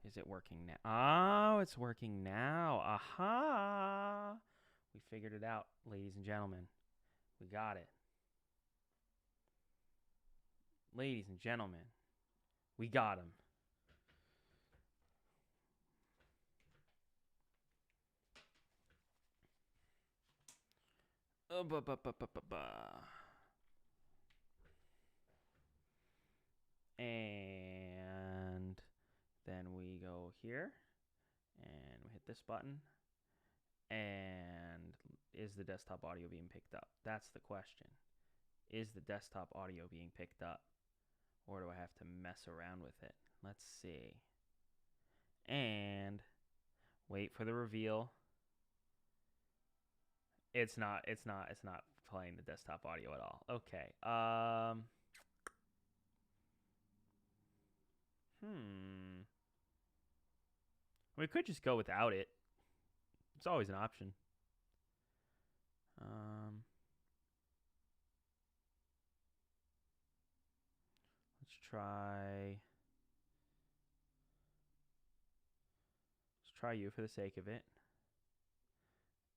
Is it working now? Oh, it's working now. Aha! We figured it out, ladies and gentlemen. We got it. Ladies and gentlemen, we got him. And then we go here and we hit this button. And is the desktop audio being picked up? That's the question. Is the desktop audio being picked up? Or do I have to mess around with it? Let's see. And wait for the reveal. It's not playing the desktop audio at all. Okay. We could just go without it. It's always an option. Let's try you for the sake of it.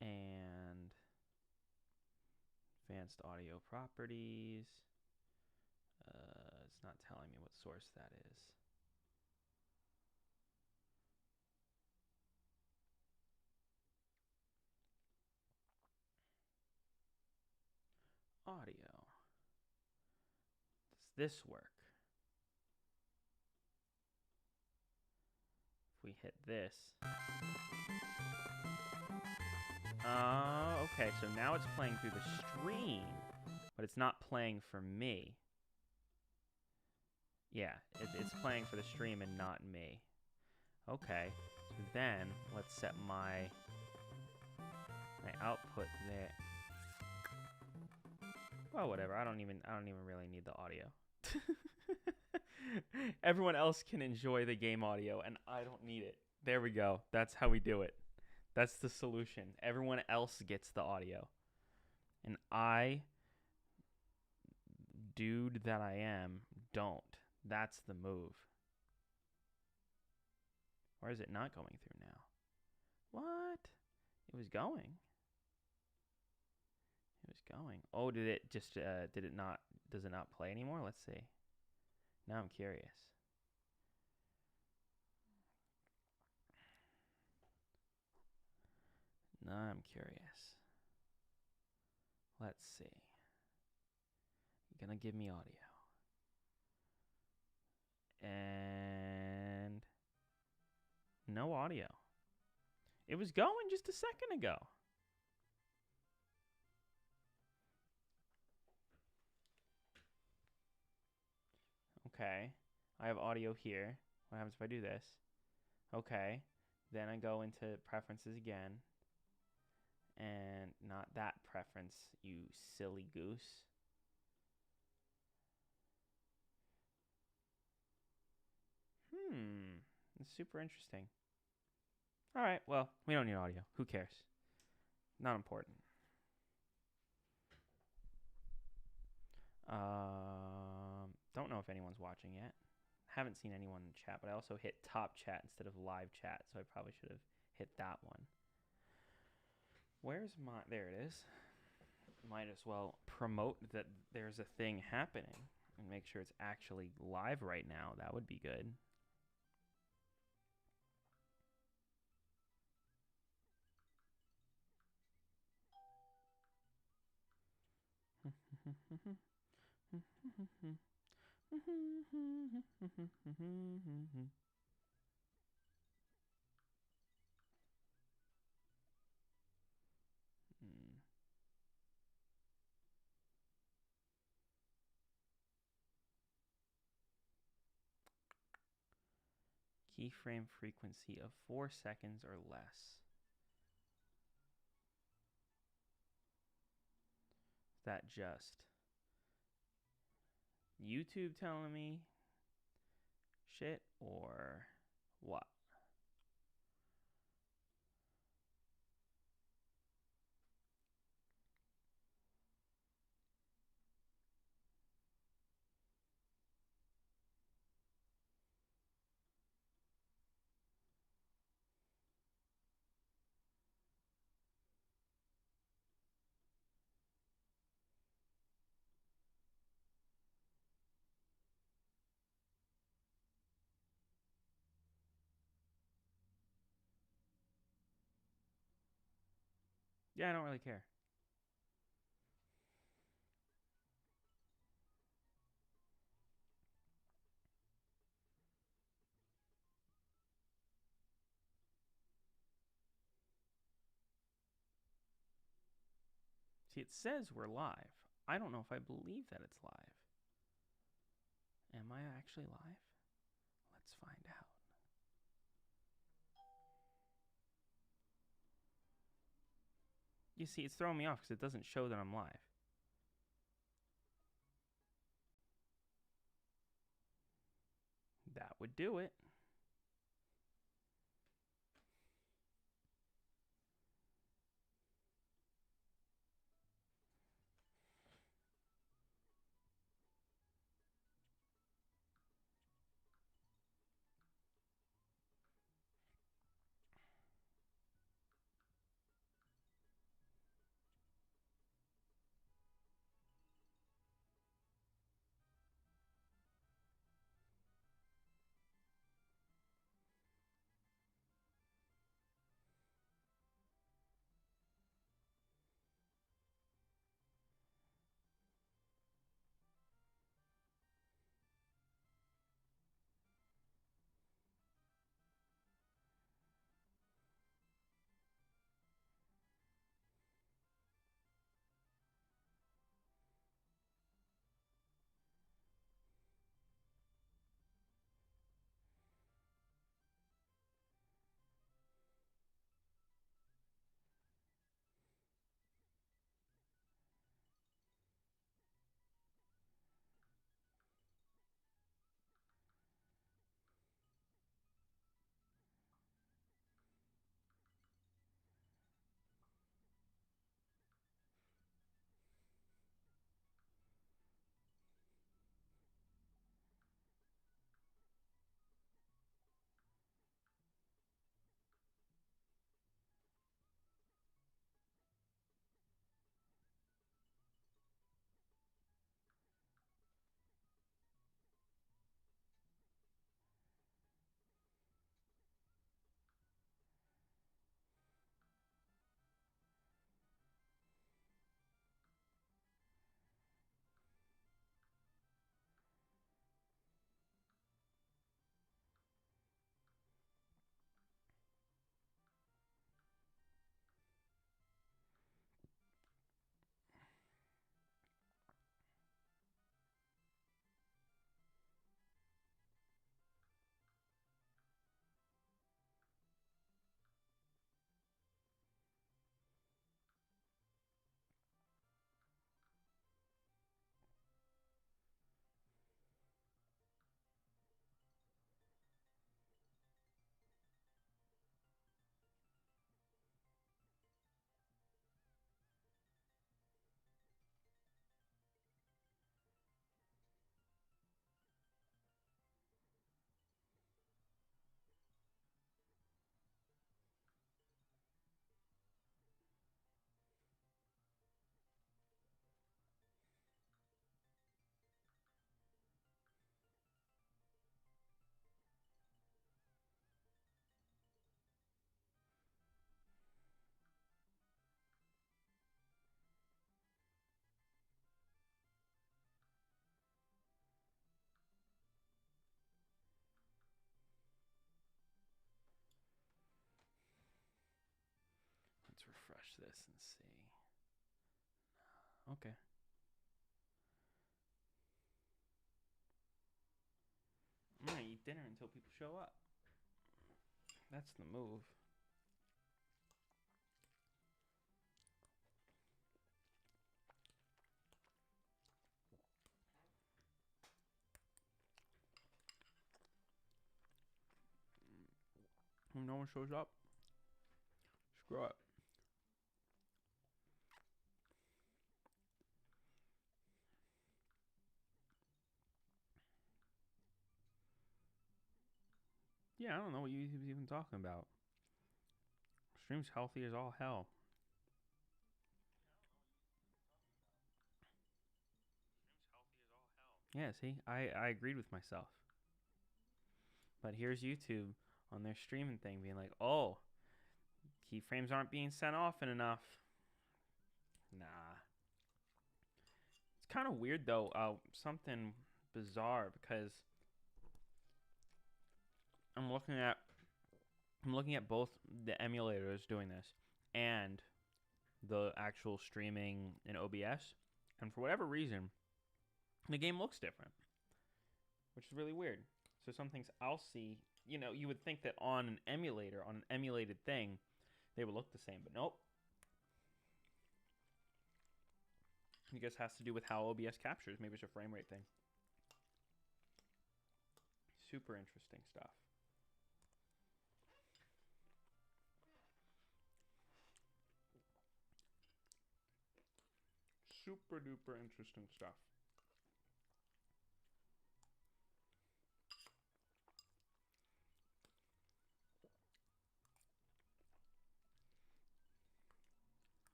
And advanced audio properties. It's not telling me what source that is. Audio. Does this work? If we hit this. Okay, so now it's playing through the stream, but it's not playing for me. Yeah, it's playing for the stream and not me. Okay, so then let's set my output there. Well, whatever. I don't even really need the audio. Everyone else can enjoy the game audio, and I don't need it. There we go. That's how we do it. That's the solution. Everyone else gets the audio. And I, dude that I am, don't. That's the move. Or is it not going through now? What? It was going. It was going. Oh, did it just, does it not play anymore? Let's see. Now I'm curious. Now I'm curious. Let's see. You're gonna give me audio. And no audio. It was going just a second ago. Okay. I have audio here. What happens if I do this? Okay. Then I go into preferences again. And not that preference, you silly goose. It's super interesting. All right, well, we don't need audio. Who cares? Not important. Don't know if anyone's watching yet. Haven't seen anyone in chat, but I also hit top chat instead of live chat, so I probably should have hit that one. Where's my... There it is. Might as well promote that there's a thing happening and make sure it's actually live right now. That would be good. Keyframe frequency of 4 seconds or less. Is that just YouTube telling me shit or what? Yeah, I don't really care. See, it says we're live. I don't know if I believe that it's live. Am I actually live? Let's find out. You see, it's throwing me off because it doesn't show that I'm live. That would do it. Let's refresh this and see. Okay. I'm gonna eat dinner until people show up. That's the move. When no one shows up, screw it. Yeah, I don't know what you was even talking about. Stream's healthy as all hell. Yeah, see, I agreed with myself. But here's YouTube on their streaming thing being like, oh, keyframes aren't being sent often enough. Nah. It's kind of weird though. Something bizarre because I'm looking at both the emulators doing this and the actual streaming in OBS, and for whatever reason, the game looks different, which is really weird. So some things I'll see, you would think that on an emulator, on an emulated thing, they would look the same, but nope. I guess it has to do with how OBS captures. Maybe it's a frame rate thing. Super interesting stuff. Super duper interesting stuff.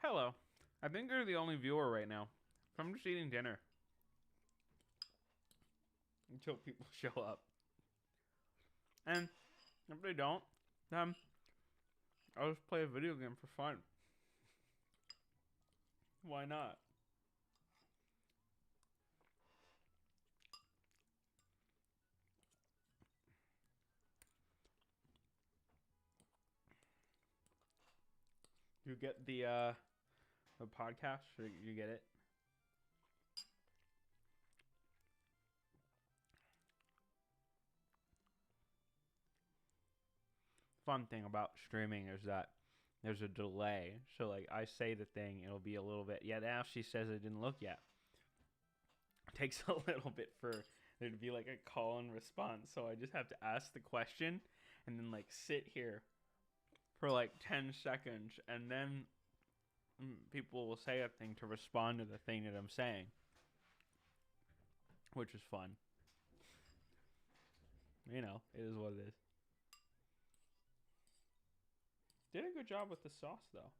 Hello. I think you're the only viewer right now. I'm just eating dinner. Until people show up. And if they don't, then I'll just play a video game for fun. Why not? You get the podcast? You get it? Fun thing about streaming is that there's a delay. So like I say the thing, it'll be a little bit. Yeah, now she says it didn't look yet. It takes a little bit for there to be like a call and response. So I just have to ask the question and then like sit here for like 10 seconds, and then people will say a thing to respond to the thing that I'm saying, which is fun. It is what it is. Did a good job with the sauce, though.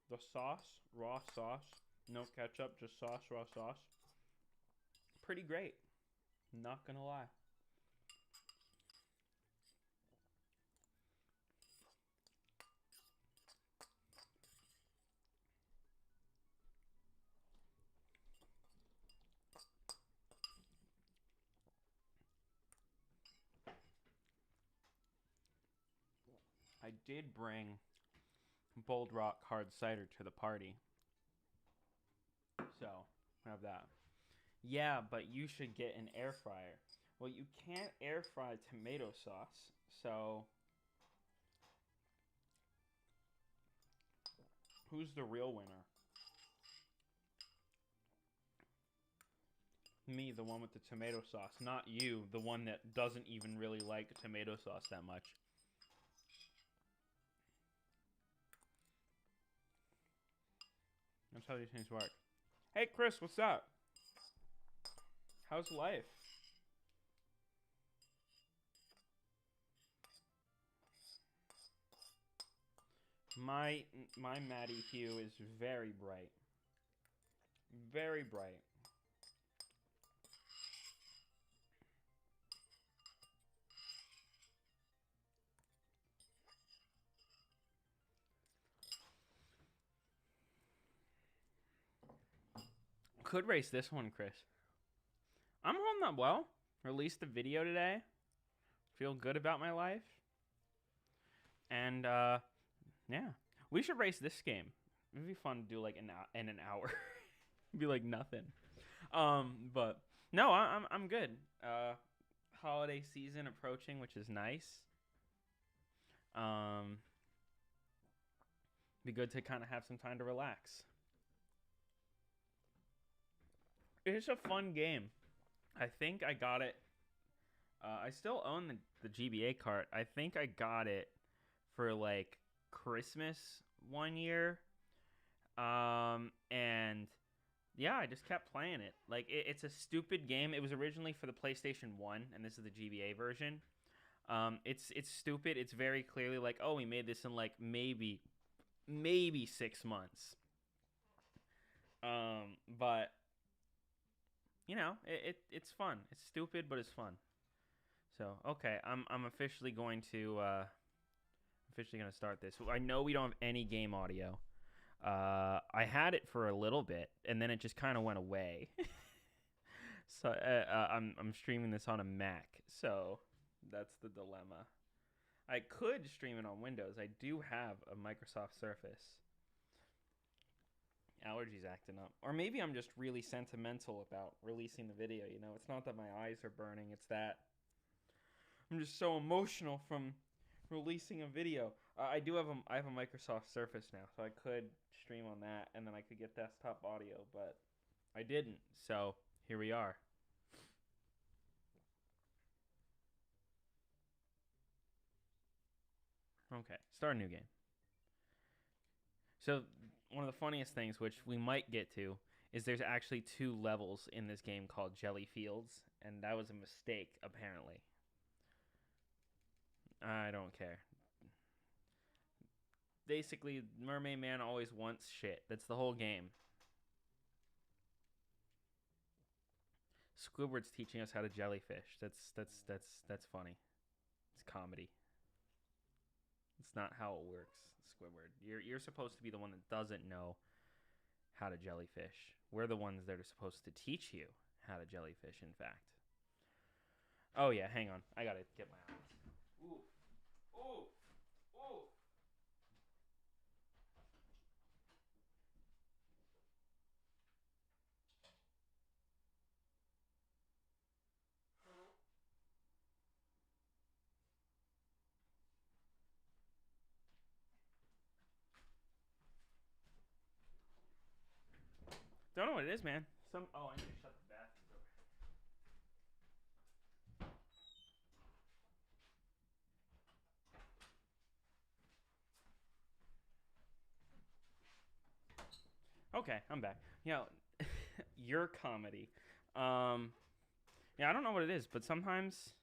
The sauce, raw sauce, no ketchup, just sauce, raw sauce. Pretty great. Not gonna lie. I did bring Bold Rock hard cider to the party. So, have that. Yeah, but you should get an air fryer. Well, you can't air fry tomato sauce, so who's the real winner? Me, the one with the tomato sauce, not you, the one that doesn't even really like tomato sauce that much. That's how these things work. Hey, Chris, what's up? How's life? My Maddie hue is very bright. Very bright. Could race this one, Chris. I'm holding up well. Released the video today. Feel good about my life. And, yeah. We should race this game. It'd be fun to do, like, in an hour. It'd be, like, nothing. But, no, I'm good. Holiday season approaching, which is nice. Be good to kind of have some time to relax. It's a fun game. I think I got it. I still own the GBA cart. I think I got it for like Christmas one year. And yeah, I just kept playing it. Like it's a stupid game. It was originally for the PlayStation 1, and this is the GBA version. It's stupid. It's very clearly like, oh, we made this in like maybe 6 months. But it's fun. It's stupid, but it's fun. So okay, I'm officially going to start this. I know we don't have any game audio. I had it for a little bit, and then it just kind of went away. So I'm streaming this on a Mac, so that's the dilemma. I could stream it on Windows. I do have a Microsoft Surface. Allergies acting up, or maybe I'm just really sentimental about releasing the video. You know, it's not that my eyes are burning; it's that I'm just so emotional from releasing a video. I have a Microsoft Surface now, so I could stream on that, and then I could get desktop audio, but I didn't. So here we are. Okay, start a new game. So one of the funniest things, which we might get to, is there's actually 2 levels in this game called Jelly Fields, and that was a mistake apparently. I don't care. Basically, Mermaid Man always wants shit. That's the whole game. Squidward's teaching us how to jellyfish. That's funny. It's comedy. It's not how it works, Squidward. You're supposed to be the one that doesn't know how to jellyfish. We're the ones that are supposed to teach you how to jellyfish, in fact. Oh yeah, hang on. I gotta get my eyes. Ooh. Ooh. Ooh. Don't know what it is, man. I need to shut the bathrooms over. Okay, I'm back. Your comedy. Yeah, I don't know what it is, but sometimes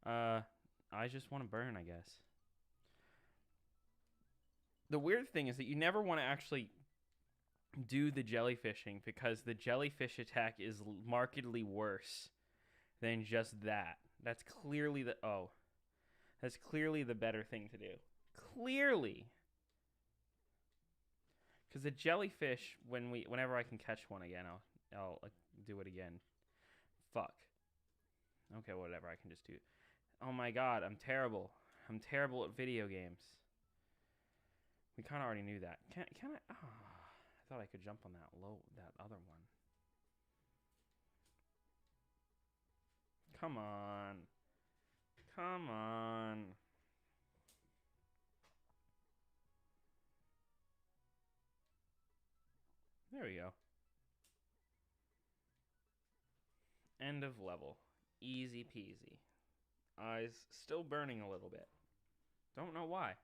I just want to burn, I guess. The weird thing is that you never want to actually do the jellyfishing because the jellyfish attack is markedly worse than just that. That's clearly the better thing to do. Clearly. Because the jellyfish, whenever I can catch one again, I'll do it again. Fuck. Okay, whatever. I can just do it. Oh my god, I'm terrible. I'm terrible at video games. We kind of already knew that. Can I? Oh, I thought I could jump on that other one. Come on. Come on. There we go. End of level. Easy peasy. Eyes still burning a little bit. Don't know why.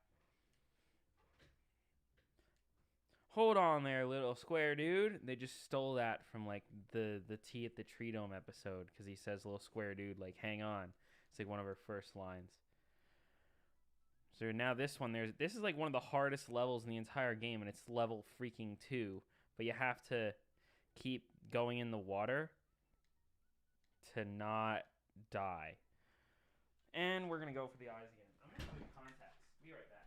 Hold on there, little square dude. They just stole that from like the Tea at the Tree Dome episode because he says little square dude like hang on. It's like one of her first lines. So now this one this is like one of the hardest levels in the entire game and it's level freaking 2, but you have to keep going in the water to not die. And we're going to go for the eyes again. I'm going to put contacts. Be right back.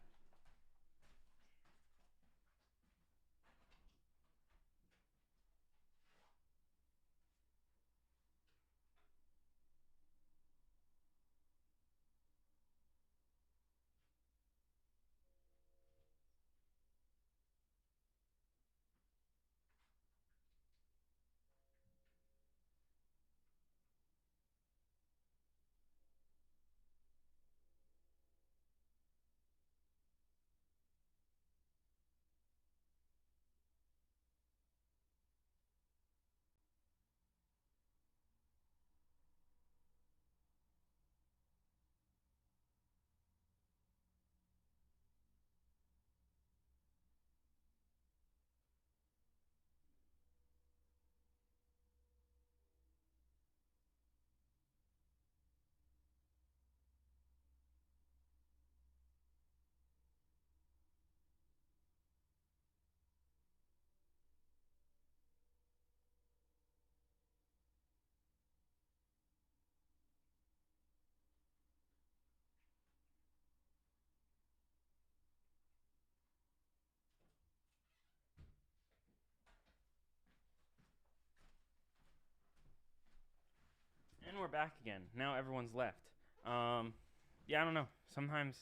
back again. Now everyone's left. Yeah, I don't know. Sometimes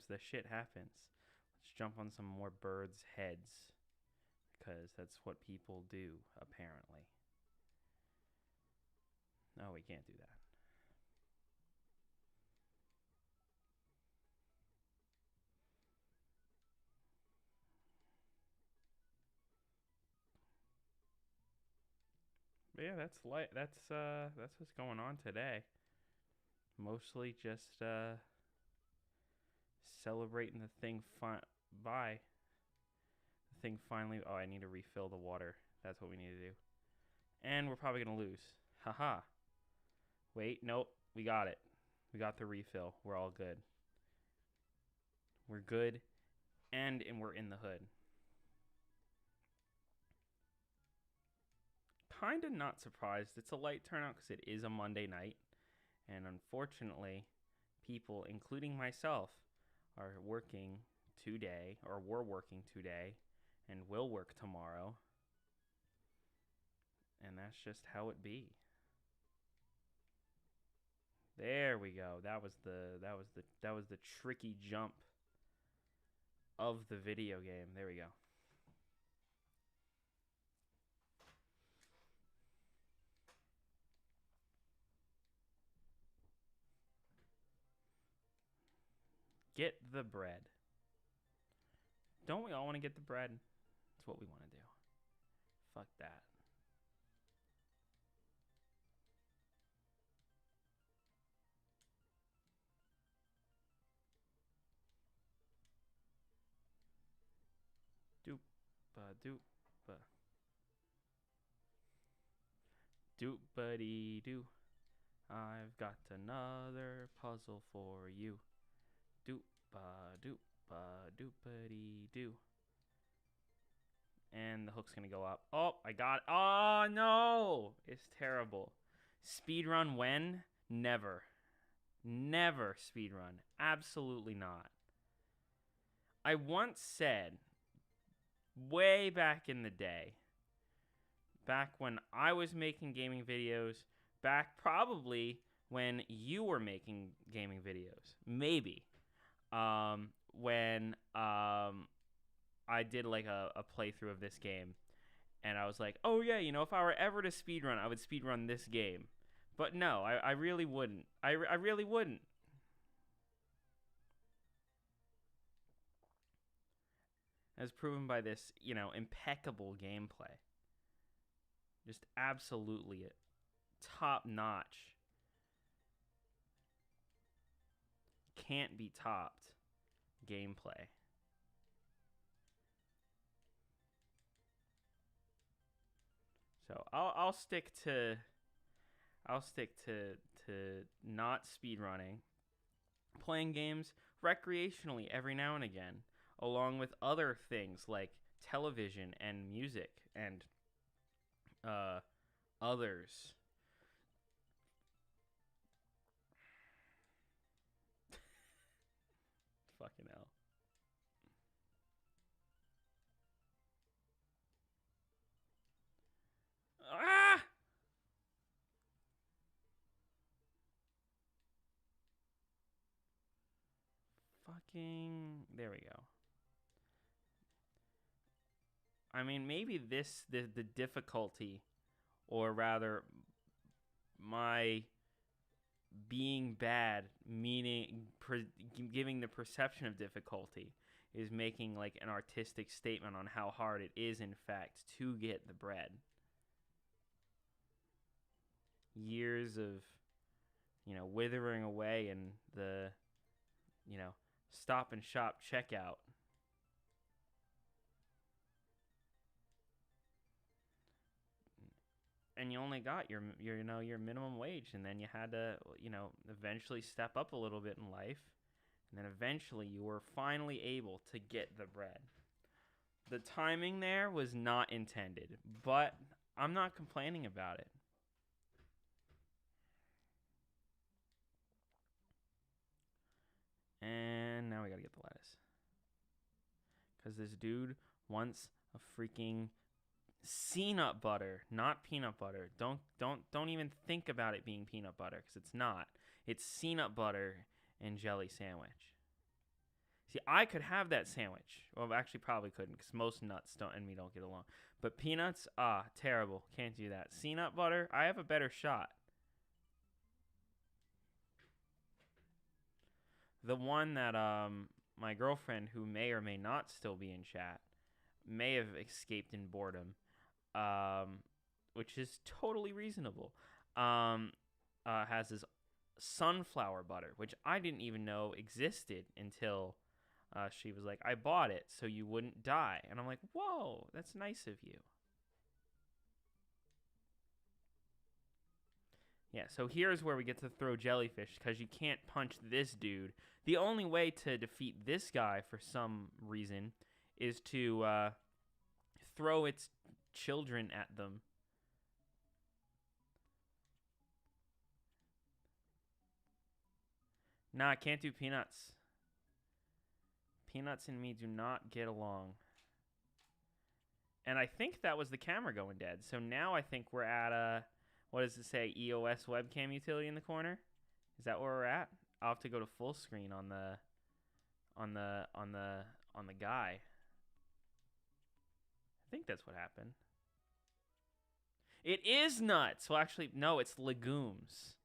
the shit happens. Let's jump on some more birds' heads. Because that's what people do, apparently. No, we can't do that. But yeah, that's what's going on today. Mostly just celebrating the thing by the thing finally. Oh, I need to refill the water. That's what we need to do. And we're probably gonna lose. Haha. Wait, nope. We got it. We got the refill. We're all good. We're good, and we're in the hood. Kind of not surprised. It's a light turnout because it is a Monday night. And unfortunately, people, including myself, are working today, or were working today, and will work tomorrow. And that's just how it be. There we go. That was the tricky jump of the video game. There we go. Get the bread. Don't we all want to get the bread? That's what we want to do. Fuck that. Doop-ba-doop-ba. Doop-ba-dee-doo. I've got another puzzle for you. Doop-ba-doop-ba-doop-ba-dee-doo. And the hook's gonna go up. Oh, I got it. Oh, no! It's terrible. Speedrun when? Never. Never speedrun. Absolutely not. I once said, way back in the day, back when I was making gaming videos, back probably when you were making gaming videos, maybe, when I did like a playthrough of this game, and I was like, oh yeah, you know, if I were ever to speedrun, I would speedrun this game. But no, I really wouldn't. I really wouldn't. As proven by this, you know, impeccable gameplay. Just absolutely top notch. Can't be topped gameplay. So I'll stick to not speedrunning, playing games recreationally every now and again, along with other things like television and music and others. Fucking hell. Ah! Fucking... There we go. I mean, maybe the difficulty, or rather, my being bad, meaning giving the perception of difficulty, is making like an artistic statement on how hard it is, in fact, to get the bread. Years of, you know, withering away in the, you know, Stop and Shop checkout. And you only got your you know, your minimum wage, and then you had to, you know, eventually step up a little bit in life, and then eventually you were finally able to get the bread. The timing there was not intended, but I'm not complaining about it. And now we gotta get the lettuce, because this dude wants a freaking Peanut butter, not peanut butter. Don't even think about it being peanut butter because it's not. It's peanut butter and jelly sandwich. See, I could have that sandwich. Well, actually, probably couldn't because most nuts and me don't get along. But peanuts, terrible. Can't do that. Peanut butter, I have a better shot. The one that my girlfriend, who may or may not still be in chat, may have escaped in boredom, which is totally reasonable, has this sunflower butter, which I didn't even know existed until she was like, I bought it so you wouldn't die. And I'm like, whoa, that's nice of you. Yeah, so here's where we get to throw jellyfish, because you can't punch this dude. The only way to defeat this guy, for some reason, is to throw its children at them. Nah, I can't do peanuts. Peanuts and me do not get along. And I think that was the camera going dead. So now I think we're at what does it say? EOS webcam utility in the corner? Is that where we're at? I'll have to go to full screen on the guy. I think that's what happened. It is nuts. Well, actually, no, it's legumes.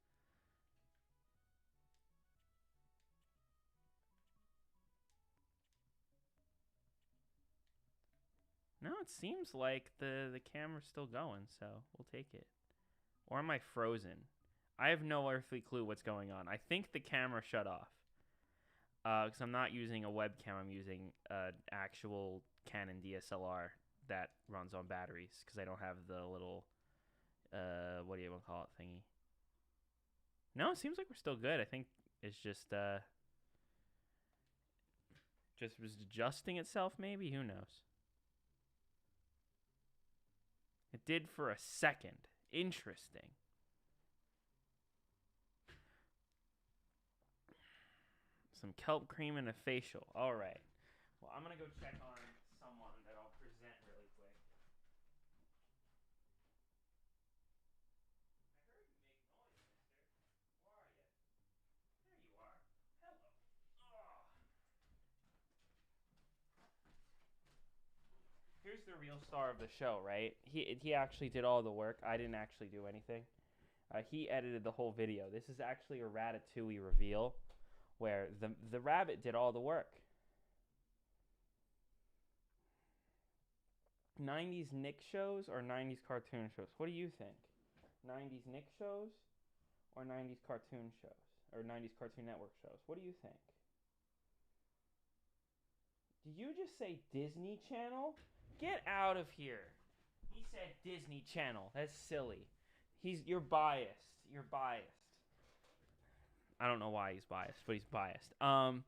No, it seems like the camera's still going, so we'll take it. Or am I frozen? I have no earthly clue what's going on. I think the camera shut off. Because I'm not using a webcam. I'm using an actual Canon DSLR that runs on batteries. Because I don't have the little, what do you want to call it, thingy. No, it seems like we're still good. I think it's just was adjusting itself, maybe? Who knows? It did for a second. Interesting. Some kelp cream and a facial. All right. Well, I'm going to go check on someone that I'll present really quick. I heard you make noise, mister. Where are you? There you are. Hello. Oh. Here's the real star of the show, right? He actually did all the work. I didn't actually do anything. He edited the whole video. This is actually a Ratatouille reveal where the rabbit did all the work. 90s Nick shows or 90s cartoon shows? What do you think? 90s Nick shows or 90s cartoon shows? Or 90s Cartoon Network shows? What do you think? Did you just say Disney Channel? Get out of here. He said Disney Channel. That's silly. You're biased. You're biased. I don't know why he's biased, but he's biased. The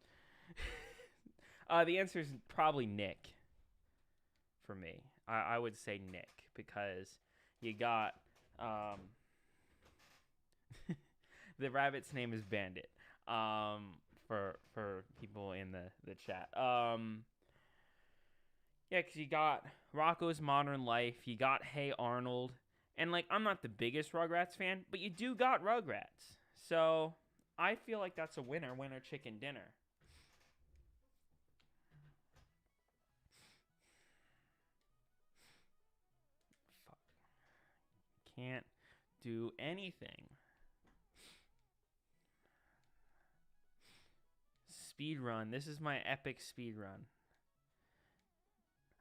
answer is probably Nick for me. I would say Nick because you got the rabbit's name is Bandit. For people in the chat. Yeah, because you got Rocko's Modern Life, you got Hey Arnold, and like I'm not the biggest Rugrats fan, but you do got Rugrats, so I feel like that's a winner chicken dinner. Fuck. Can't do anything. Speed run. This is my epic speed run.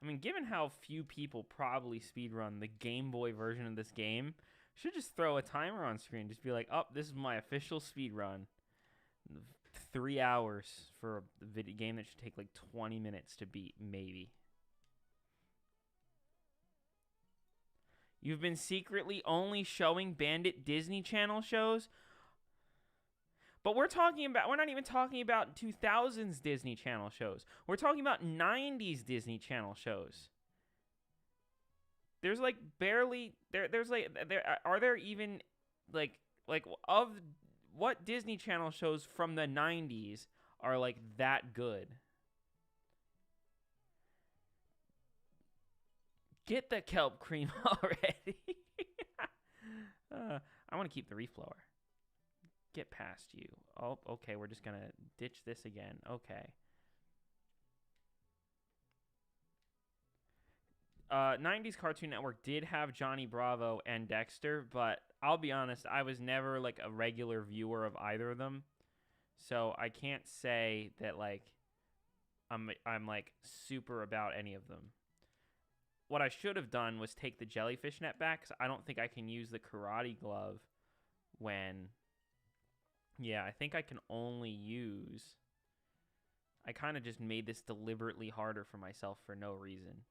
I mean, given how few people probably speedrun the Game Boy version of this game, should just throw a timer on screen. Just be like, oh, this is my official speedrun. 3 hours for a video game that should take like 20 minutes to beat, maybe. You've been secretly only showing Bandit Disney Channel shows? But we're not even talking about 2000s Disney Channel shows. We're talking about 90s Disney Channel shows. There's like barely are there even like of what Disney Channel shows from the 90s are like that good? Get the kelp cream already. I want to keep the reef blower. Get past you. Oh, okay. We're just going to ditch this again. Okay. 90s Cartoon Network did have Johnny Bravo and Dexter, but I'll be honest, I was never like a regular viewer of either of them. So I can't say that like I'm like super about any of them. What I should have done was take the jellyfish net back, because I don't think I can use the karate glove when... Yeah, I think I can only use... I kind of just made this deliberately harder for myself for no reason.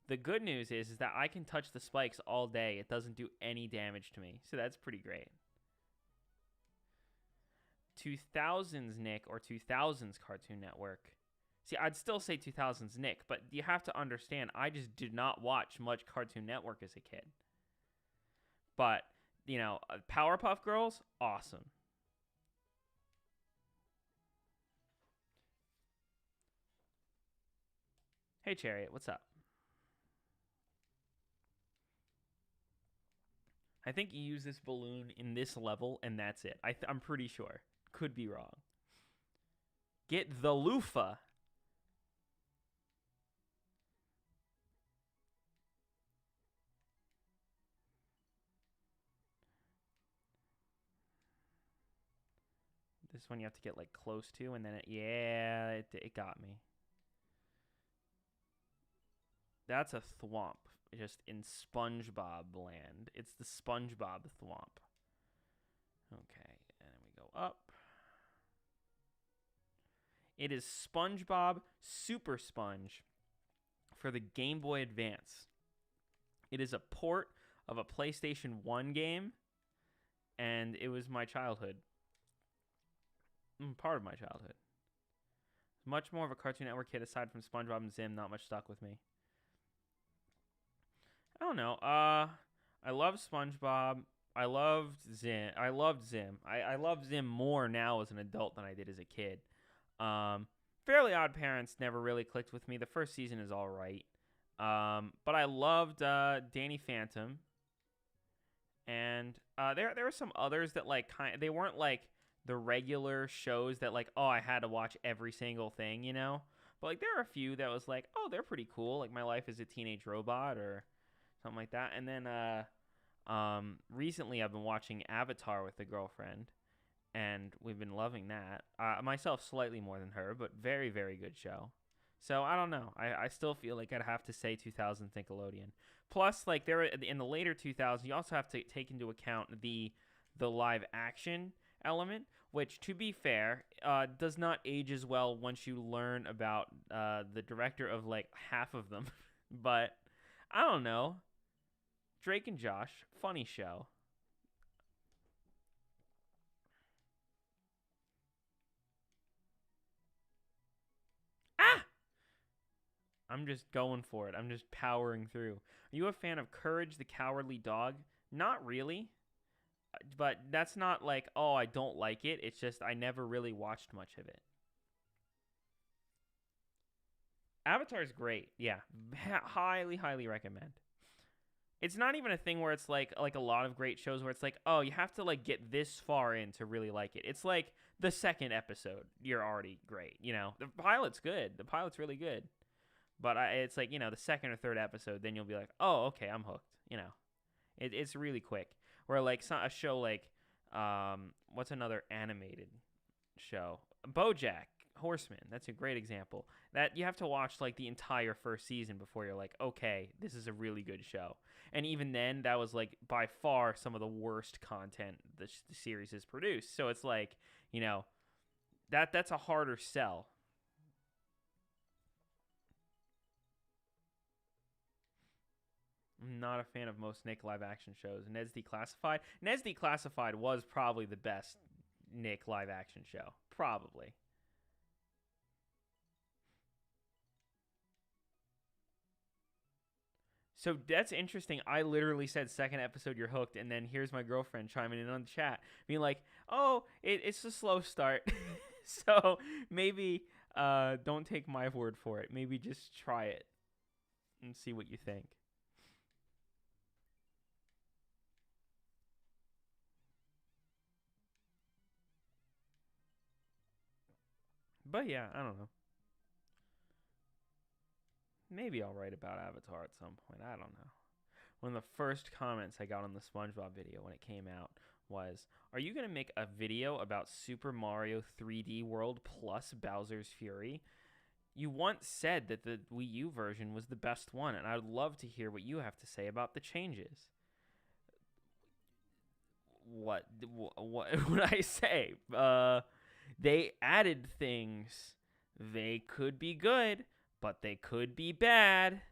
The good news is that I can touch the spikes all day. It doesn't do any damage to me, so that's pretty great. 2000s Nick or 2000s Cartoon Network. See, I'd still say 2000s Nick, but you have to understand, I just did not watch much Cartoon Network as a kid. But, you know, Powerpuff Girls, awesome. Hey, Chariot, what's up? I think you use this balloon in this level, and that's it. I'm pretty sure. Could be wrong. Get the loofah. This one you have to get like close to, and then it got me. That's a thwomp, just in SpongeBob land. It's the SpongeBob thwomp. Okay, and then we go up. It is SpongeBob Super Sponge for the Game Boy Advance. It is a port of a PlayStation 1 game, and it was my childhood. Part of my childhood. Much more of a Cartoon Network kid aside from SpongeBob and Zim. Not much stuck with me. I don't know. I love SpongeBob. I loved Zim. I love Zim more now as an adult than I did as a kid. Fairly Odd Parents never really clicked with me. The first season is all right. But I loved Danny Phantom. And there were some others that like they weren't like the regular shows that like, oh, I had to watch every single thing, you know? But like there are a few that was like, oh, they're pretty cool. Like My Life as a Teenage Robot or something like that. And then recently I've been watching Avatar with a girlfriend, and we've been loving that. Myself slightly more than her, but very, very good show. So I don't know. I still feel like I'd have to say 2000 Nickelodeon. Plus, like there in the later 2000s, you also have to take into account the live action element, which, to be fair, does not age as well once you learn about the director of like half of them. But I don't know. Drake and Josh, funny show. Ah! I'm just going for it. I'm just powering through. Are you a fan of Courage the Cowardly Dog? Not really. But that's not like, oh, I don't like it. It's just I never really watched much of it. Avatar's great. Yeah. Highly, highly recommend. It's not even a thing where it's like a lot of great shows where it's like, oh, you have to like get this far in to really like it. It's like the second episode, you're already great. You know, the pilot's good. The pilot's really good. But it's like, you know, the second or third episode, then you'll be like, oh, okay, I'm hooked. You know, it's really quick. Where like a show like, what's another animated show? BoJack Horseman. That's a great example. That you have to watch like the entire first season before you're like, okay, this is a really good show. And even then, that was like by far some of the worst content the series has produced. So it's like, you know, that's a harder sell. I'm not a fan of most Nick live action shows. Ned's Declassified. Ned's Declassified was probably the best Nick live action show. Probably. So that's interesting. I literally said second episode you're hooked, and then here's my girlfriend chiming in on the chat, being like, "Oh, it's a slow start." So maybe don't take my word for it. Maybe just try it and see what you think. But yeah, I don't know. Maybe I'll write about Avatar at some point. I don't know. One of the first comments I got on the Spongebob video when it came out was, "Are you going to make a video about Super Mario 3D World plus Bowser's Fury? You once said that the Wii U version was the best one, and I would love to hear what you have to say about the changes." What would I say? They added things. They could be good, but they could be bad.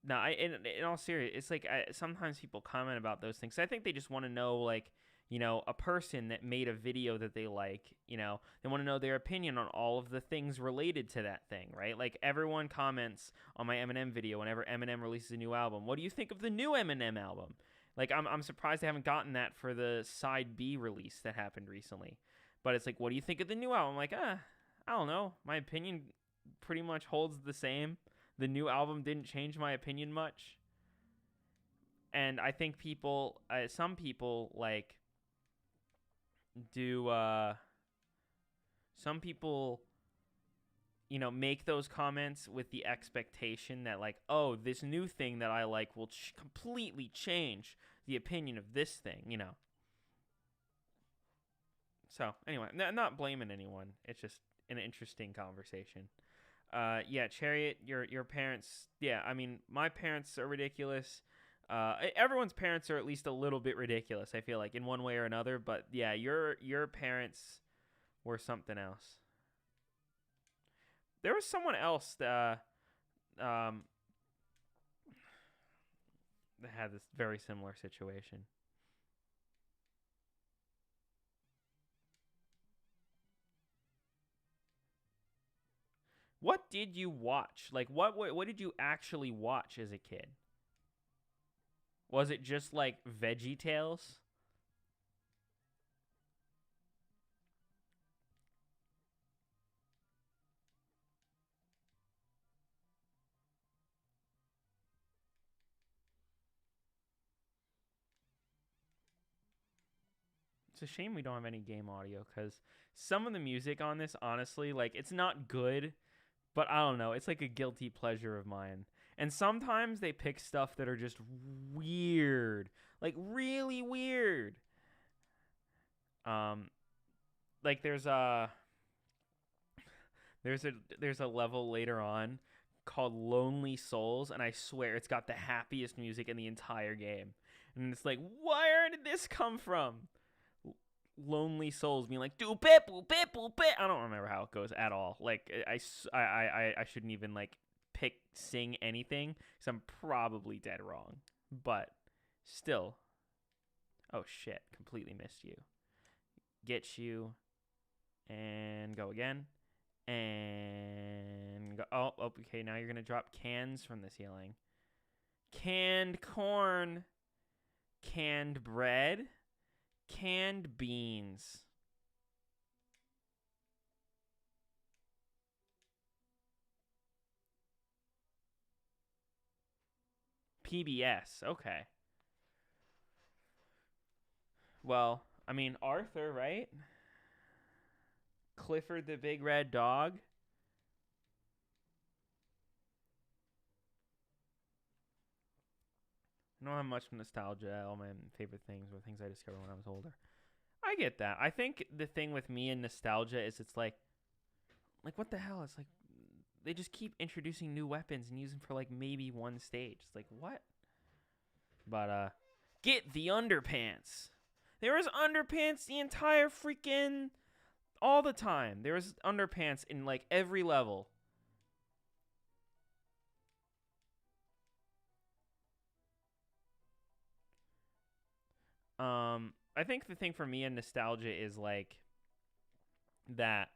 No, in all seriousness, it's like sometimes people comment about those things. I think they just want to know, like, a person that made a video that they like, they want to know their opinion on all of the things related to that thing, right? Like, everyone comments on my Eminem video whenever Eminem releases a new album. What do you think of the new Eminem album? Like, I'm surprised they haven't gotten that for the side B release that happened recently. But it's like, what do you think of the new album? I'm like, I don't know. My opinion pretty much holds the same. The new album didn't change my opinion much. And I think some people, like, some people, make those comments with the expectation that, like, oh, this new thing that I like will completely change the opinion of this thing, So, anyway, not blaming anyone. It's just an interesting conversation. Yeah, Chariot, your parents, yeah, I mean, my parents are ridiculous. Everyone's parents are at least a little bit ridiculous, I feel like, in one way or another, but yeah, your parents were something else. There was someone else that had this very similar situation. What did you watch? Like, what did you actually watch as a kid? Was it just like Veggie Tales? It's a shame we don't have any game audio, because some of the music on this, honestly, like, it's not good, but I don't know. It's like a guilty pleasure of mine. And sometimes they pick stuff that are just weird, like really weird. Like there's a level later on called Lonely Souls, and I swear it's got the happiest music in the entire game. And it's like, where did this come from? Lonely Souls being like, do bip boop bip boop bip. I don't remember how it goes at all. Like, I shouldn't even like sing anything, because I'm probably dead wrong. But still, oh shit, completely missed you. Get you, and go again, and go. Oh, okay. Now you're gonna drop cans from the ceiling. Canned corn, canned bread, canned beans. PBS. Okay. Well, I mean, Arthur, right? Clifford the Big Red Dog. I don't have much nostalgia. All my favorite things were things I discovered when I was older. I get that. I think the thing with me and nostalgia is it's like what the hell? It's like they just keep introducing new weapons and use them for like maybe one stage. It's like, what? But get the underpants. There was underpants the entire freaking all the time. There was underpants in like every level. I think the thing for me in nostalgia is like that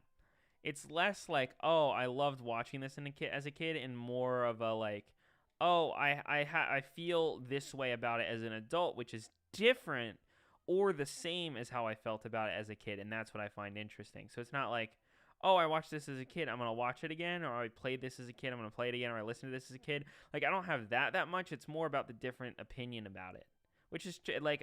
it's less like, oh, I loved watching this as a kid, and more of a like, oh, I feel this way about it as an adult, which is different or the same as how I felt about it as a kid, and that's what I find interesting. So it's not like, oh, I watched this as a kid, I'm gonna watch it again, or I played this as a kid, I'm gonna play it again, or I listened to this as a kid. Like, I don't have that much. It's more about the different opinion about it, which is like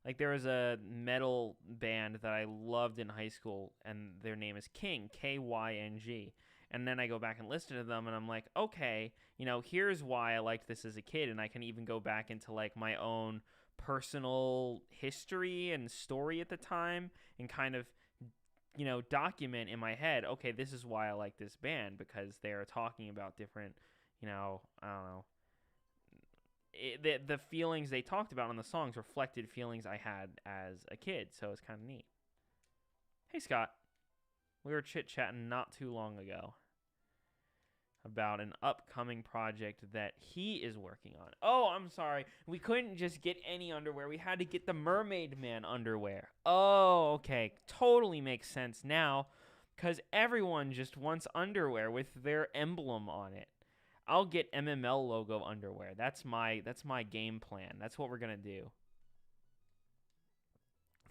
Like there was a metal band that I loved in high school, and their name is King, Kyng. And then I go back and listen to them, and I'm like, okay, here's why I liked this as a kid, and I can even go back into like my own personal history and story at the time, and kind of document in my head, okay, this is why I like this band, because they're talking about different, I don't know, the feelings they talked about on the songs reflected feelings I had as a kid, so it's kind of neat. Hey, Scott. We were chit-chatting not too long ago about an upcoming project that he is working on. Oh, I'm sorry. We couldn't just get any underwear. We had to get the Mermaid Man underwear. Oh, okay. Totally makes sense now, because everyone just wants underwear with their emblem on it. I'll get MML logo underwear. That's my game plan. That's what we're going to do.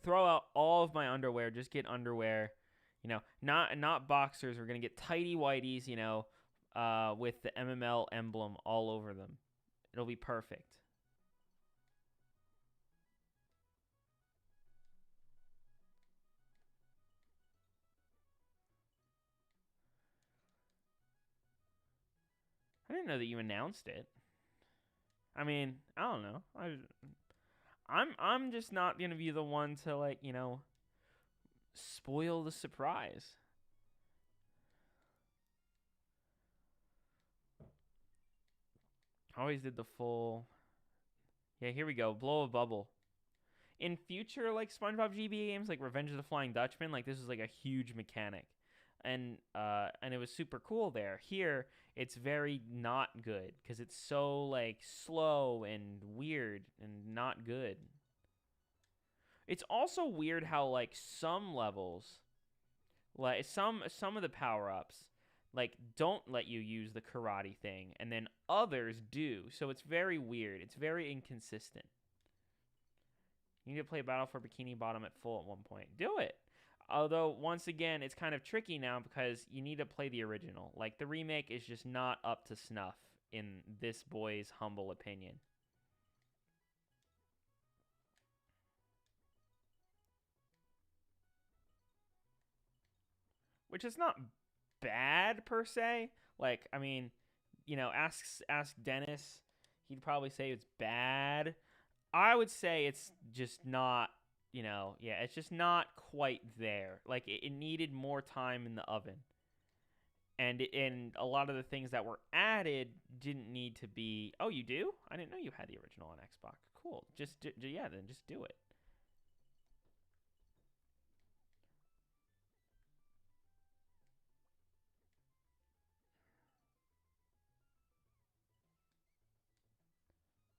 Throw out all of my underwear. Just get underwear. Not boxers. We're going to get tighty whities, with the MML emblem all over them. It'll be perfect. I didn't know that you announced it. I mean, I don't know. I'm just not gonna be the one to spoil the surprise. I always did the full. Yeah, here we go. Blow a bubble. In future SpongeBob GBA games like Revenge of the Flying Dutchman, this is a huge mechanic. And it was super cool there. Here, it's very not good because it's so slow and weird and not good. It's also weird how some levels, some of the power-ups don't let you use the karate thing, and then others do. So it's very weird. It's very inconsistent. You need to play Battle for Bikini Bottom at full at one point. Do it. Although, once again, it's kind of tricky now because you need to play the original. The remake is just not up to snuff, in this boy's humble opinion. Which is not bad, per se. I mean, ask Dennis. He'd probably say it's bad. I would say it's just not, it's just not quite there. It needed more time in the oven. And a lot of the things that were added didn't need to be. Oh, you do? I didn't know you had the original on Xbox. Cool. Then just do it.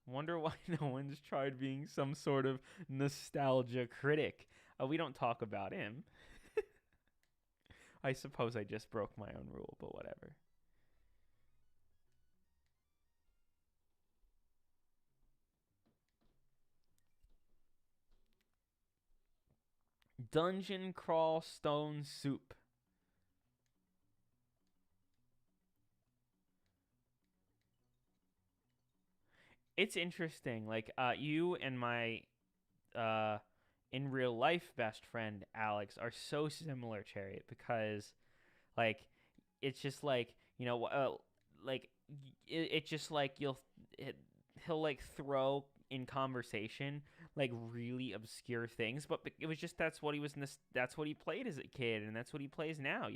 Wonder why no one's tried being some sort of nostalgia critic. We don't talk about him. I suppose I just broke my own rule, but whatever. Dungeon Crawl Stone Soup. It's interesting. You and my uh, in real life best friend Alex are so similar, Chariot, because like it's just like it just he'll throw in conversation really obscure things, but it was just that's what he played as a kid, and that's what he plays now.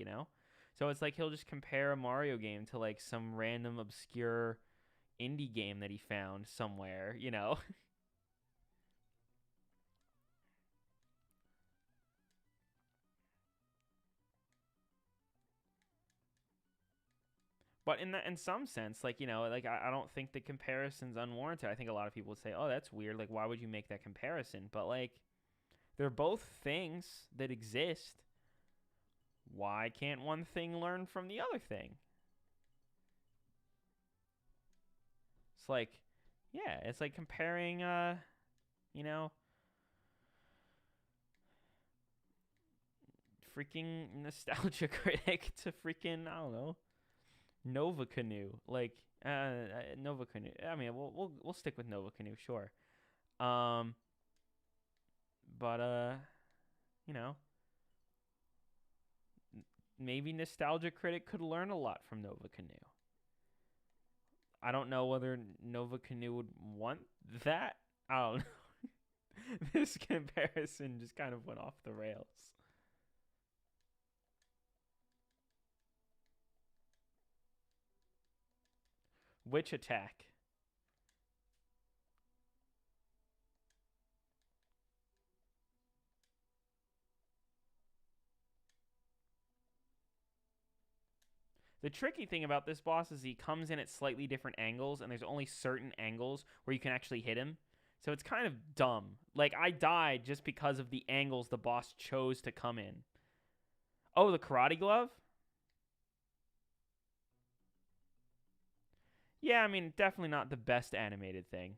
So it's he'll just compare a Mario game to some random obscure indie game that he found somewhere. But in some sense, I don't think the comparison's unwarranted. I think a lot of people would say, "Oh, that's weird. Why would you make that comparison?" But they're both things that exist. Why can't one thing learn from the other thing? It's yeah, it's comparing, you know, freaking Nostalgia Critic to freaking, I don't know, Nova Canoe. Nova Canoe. I mean, we'll stick with Nova Canoe, sure. Um, But you know, maybe Nostalgia Critic could learn a lot from Nova Canoe. I don't know whether Nova Canoe would want that. I don't know. This comparison just kind of went off the rails. Which attack? The tricky thing about this boss is he comes in at slightly different angles, and there's only certain angles where you can actually hit him. So it's kind of dumb. Like, I died just because of the angles the boss chose to come in. Oh, the karate glove? Yeah, I mean, definitely not the best animated thing.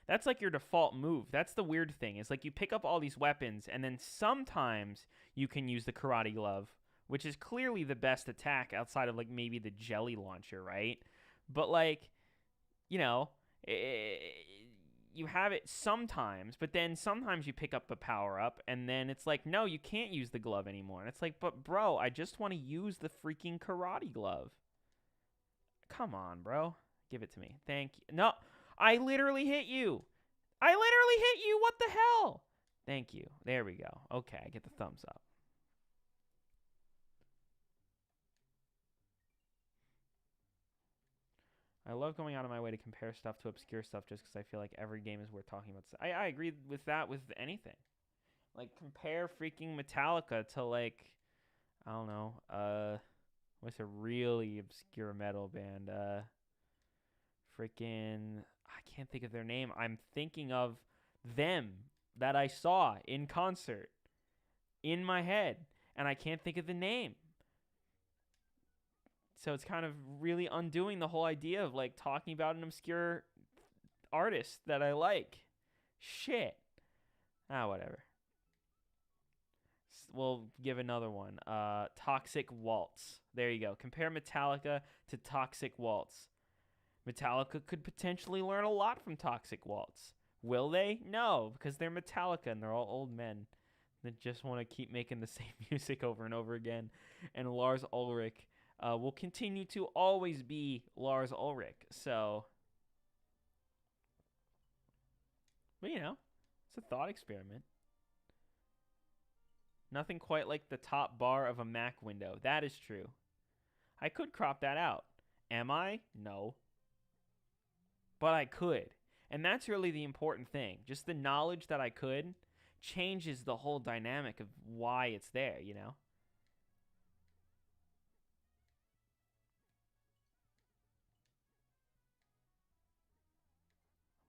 That's like your default move. That's the weird thing. It's like you pick up all these weapons, and then sometimes you can use the karate glove, which is clearly the best attack outside of like maybe the jelly launcher, right? But like, you know, you have it sometimes, but then sometimes you pick up a power up, and then it's like, no, you can't use the glove anymore. And it's like, but bro, I just want to use the freaking karate glove. Come on, bro. Give it to me. Thank you. No, I literally hit you. I literally hit you. What the hell? Thank you. There we go. Okay, I get the thumbs up. I love going out of my way to compare stuff to obscure stuff just because I feel like every game is worth talking about. I agree with that with anything. Like, compare freaking Metallica to, like, I don't know, what's a really obscure metal band? Freaking, I can't think of their name. I'm thinking of them that I saw in concert in my head, and I can't think of the name. So it's kind of really undoing the whole idea of like talking about an obscure artist that I like. Shit. Whatever. We'll give another one. Toxic Waltz. There you go. Compare Metallica to Toxic Waltz. Metallica could potentially learn a lot from Toxic Waltz. Will they? No, because they're Metallica and they're all old men that just want to keep making the same music over and over again. And Lars Ulrich will continue to always be Lars Ulrich. So, but you know, it's a thought experiment. Nothing quite like the top bar of a Mac window. That is true. I could crop that out. Am I? No. But I could. And that's really the important thing. Just the knowledge that I could changes the whole dynamic of why it's there, you know?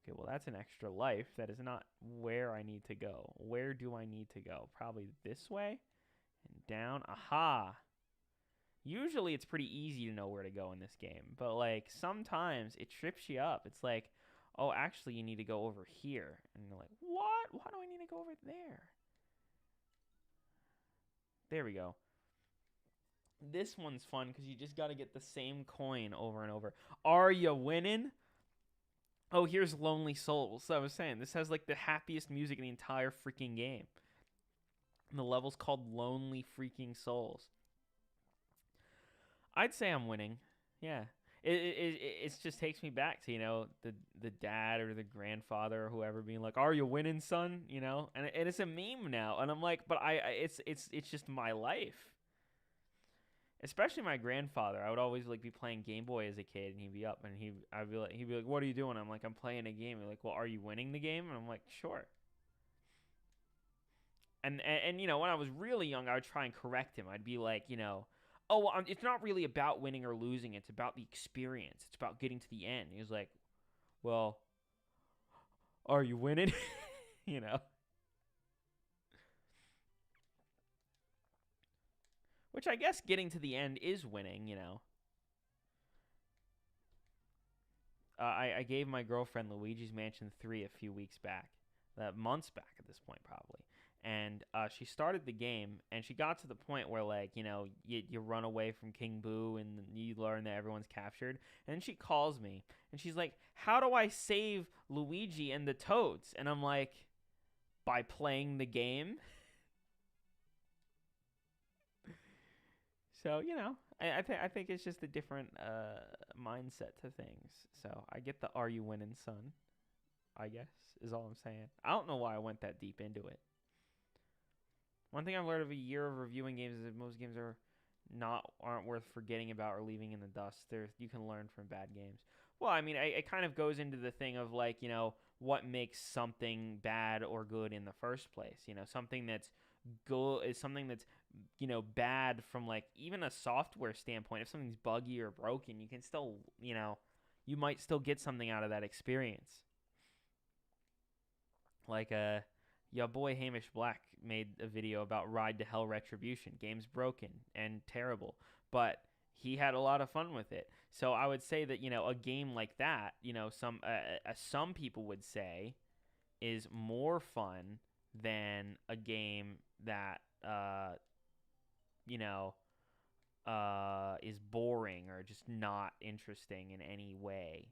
Okay, well, that's an extra life. That is not where I need to go. Where do I need to go? Probably this way and down. Aha. Usually it's pretty easy to know where to go in this game, but like sometimes it trips you up. It's like, oh, actually you need to go over here. And you're like, what? Why do I need to go over there? There we go. This one's fun because you just got to get the same coin over and over. Are you winning? Oh, here's Lonely Souls. So I was saying, this has like the happiest music in the entire freaking game. And the level's called Lonely Freaking Souls. I'd say I'm winning. Yeah. It just takes me back to, you know, the dad or the grandfather or whoever being like, "Are you winning, son?" You know? And it's a meme now. And I'm like, but it's just my life. Especially my grandfather. I would always like be playing Game Boy as a kid, and he'd be up, and he'd be like, "What are you doing?" I'm like, "I'm playing a game." He's like, "Well, are you winning the game?" And I'm like, "Sure." And you know, when I was really young, I would try and correct him. I'd be like, you know, "Oh, well, it's not really about winning or losing. It's about the experience. It's about getting to the end." He was like, "Well, are you winning?" You know, which I guess getting to the end is winning. You know, I gave my girlfriend Luigi's Mansion 3 a few weeks back, months back at this point probably, and she started the game, and she got to the point where, like, you run away from King Boo, and you learn that everyone's captured. And then she calls me, and she's like, "How do I save Luigi and the Toads?" And I'm like, "By playing the game." So I think it's just a different mindset to things. So I get the "Are you winning, son?" I guess is all I'm saying. I don't know why I went that deep into it. One thing I've learned of a year of reviewing games is that most games aren't worth forgetting about or leaving in the dust. You can learn from bad games. Well, I mean, it kind of goes into the thing of, like, what makes something bad or good in the first place. Something that's good is something that's bad from, like, even a software standpoint. If something's buggy or broken, you can still you might still get something out of that experience. Like your boy Hamish Black made a video about Ride to Hell Retribution. Game's broken and terrible, but he had a lot of fun with it. So I would say that a game like that, some people would say, is more fun than a game that is boring or just not interesting in any way.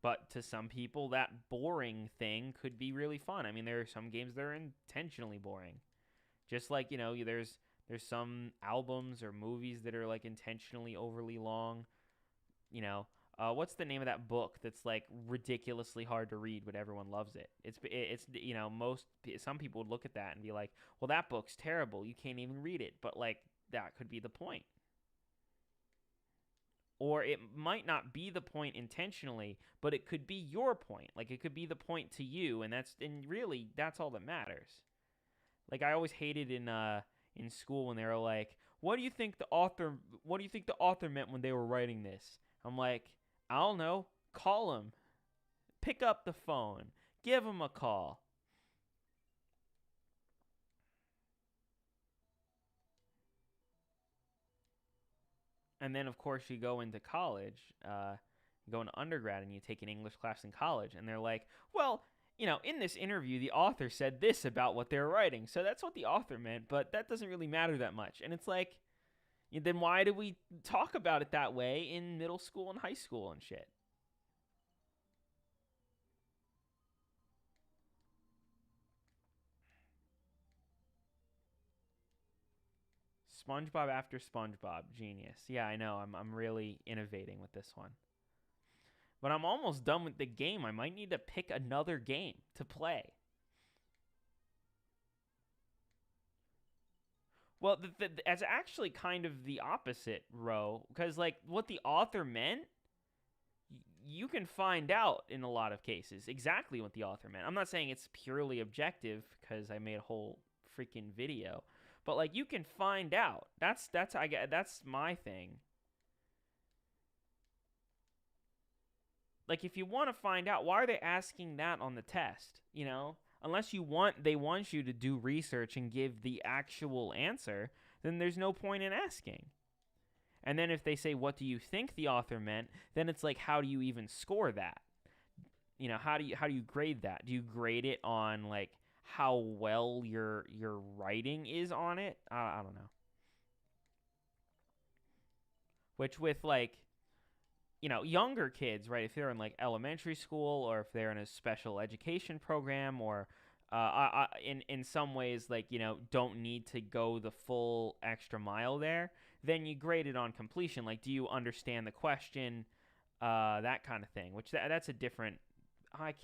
But to some people, that boring thing could be really fun. I mean, there are some games that are intentionally boring. Just like, there's some albums or movies that are, like, intentionally overly long. What's the name of that book that's, like, ridiculously hard to read, but everyone loves it? It's some people would look at that and be like, well, that book's terrible. You can't even read it. But, like, that could be the point. Or it might not be the point intentionally, but it could be your point. Like, it could be the point to you, and really that's all that matters. Like, I always hated in school when they were like, what do you think the author meant when they were writing this? I'm like, I don't know. Call him. Pick up the phone. Give him a call. And then, of course, you go into college, you go into undergrad, and you take an English class in college, and they're like, well, in this interview, the author said this about what they're writing, so that's what the author meant, but that doesn't really matter that much. And it's like, then why do we talk about it that way in middle school and high school and shit? SpongeBob after SpongeBob, genius. Yeah, I know. I'm really innovating with this one. But I'm almost done with the game. I might need to pick another game to play. Well, that's actually kind of the opposite, Ro, because, like, what the author meant, you can find out in a lot of cases exactly what the author meant. I'm not saying it's purely objective because I made a whole freaking video, but, like, you can find out. That's my thing. Like, if you want to find out, why are they asking that on the test? Unless they want you to do research and give the actual answer, then there's no point in asking. And then if they say, what do you think the author meant? Then it's like, how do you even score that? How do you grade that? Do you grade it on, like, how well your writing is on it? I don't know. Which with, like, younger kids, right? If they're in, like, elementary school, or if they're in a special education program, or in some ways, like, don't need to go the full extra mile there, then you grade it on completion. Like, do you understand the question? That kind of thing. Which that's a different. I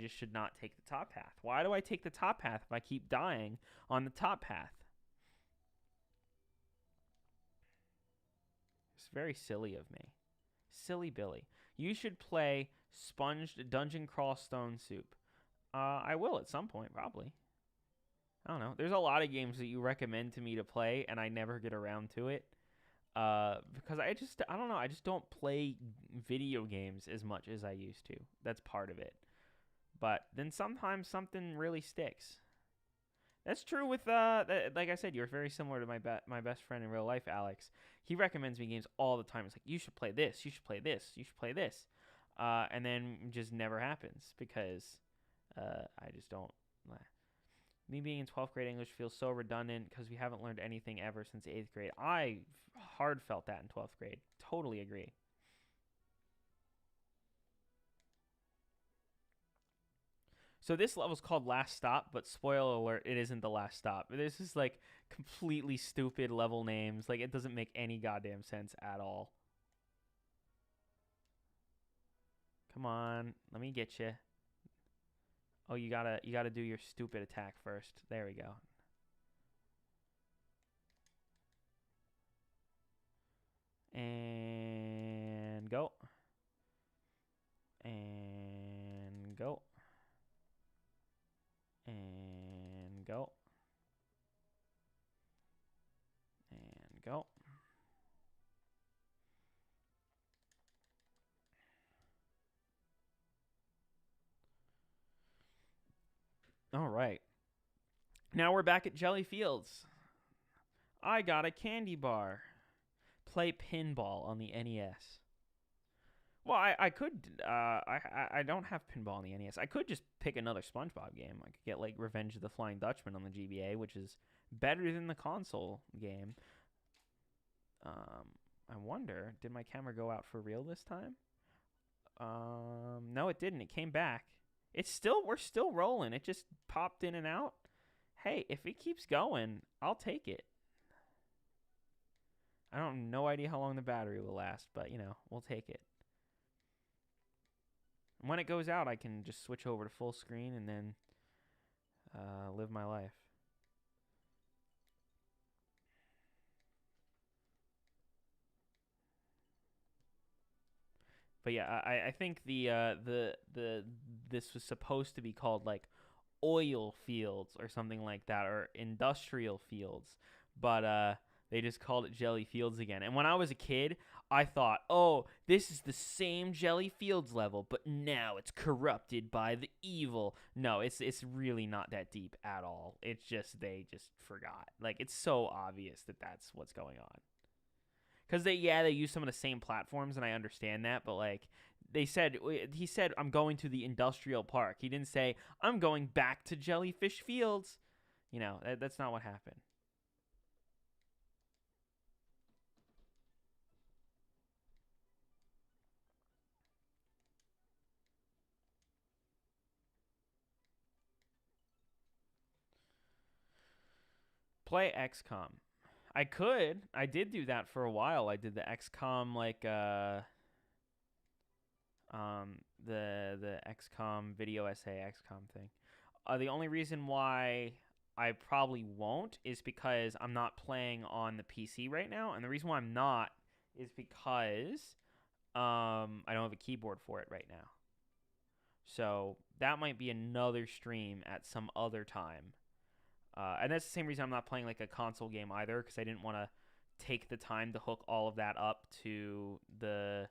just should not take the top path. Why do I take the top path if I keep dying on the top path? It's very silly of me. Silly Billy. You should play Dungeon Crawl Stone Soup. I will at some point, probably. I don't know. There's a lot of games that you recommend to me to play, and I never get around to it. Because I don't know. I just don't play video games as much as I used to. That's part of it. But then sometimes something really sticks. That's true with like I said, you're very similar to my best friend in real life, Alex. He recommends me games all the time. It's like, you should play this, you should play this, you should play this, and then it just never happens because I just don't. Me being in 12th grade English feels so redundant because we haven't learned anything ever since 8th grade. I hard felt that in 12th grade. Totally agree. So this level's called Last Stop, but spoiler alert, it isn't the last stop. This is like completely stupid level names. Like it doesn't make any goddamn sense at all. Come on, let me get you. Oh, you gotta do your stupid attack first. There we go. And go. And go. And go. And go. All right. Now we're back at Jelly Fields. I got a candy bar. Play pinball on the NES. Well, I could. I don't have pinball on the NES. I could just pick another SpongeBob game. I could get like Revenge of the Flying Dutchman on the GBA, which is better than the console game. I wonder, did my camera go out for real this time? No, it didn't. It came back. We're still rolling. It just popped in and out. Hey, if it keeps going, I'll take it. I don't have no idea how long the battery will last, but we'll take it. And when it goes out, I can just switch over to full screen and then live my life. But yeah, I think this was supposed to be called like oil fields or something like that, or industrial fields, but they just called it Jelly Fields again. And when I was a kid, I thought, oh, this is the same Jelly Fields level, but now it's corrupted by the evil. No, it's really not that deep at all. It's just they just forgot. Like it's so obvious that that's what's going on. Because they use some of the same platforms, and I understand that, but like he said I'm going to the industrial park. He didn't say I'm going back to Jellyfish Fields. That's not what happened. Play XCOM. I could. I did do that for a while. I did the XCOM like the XCOM video essay XCOM thing. The only reason why I probably won't is because I'm not playing on the PC right now, and the reason why I'm not is because I don't have a keyboard for it right now. So that might be another stream at some other time. And that's the same reason I'm not playing like a console game either, because I didn't want to take the time to hook all of that up to the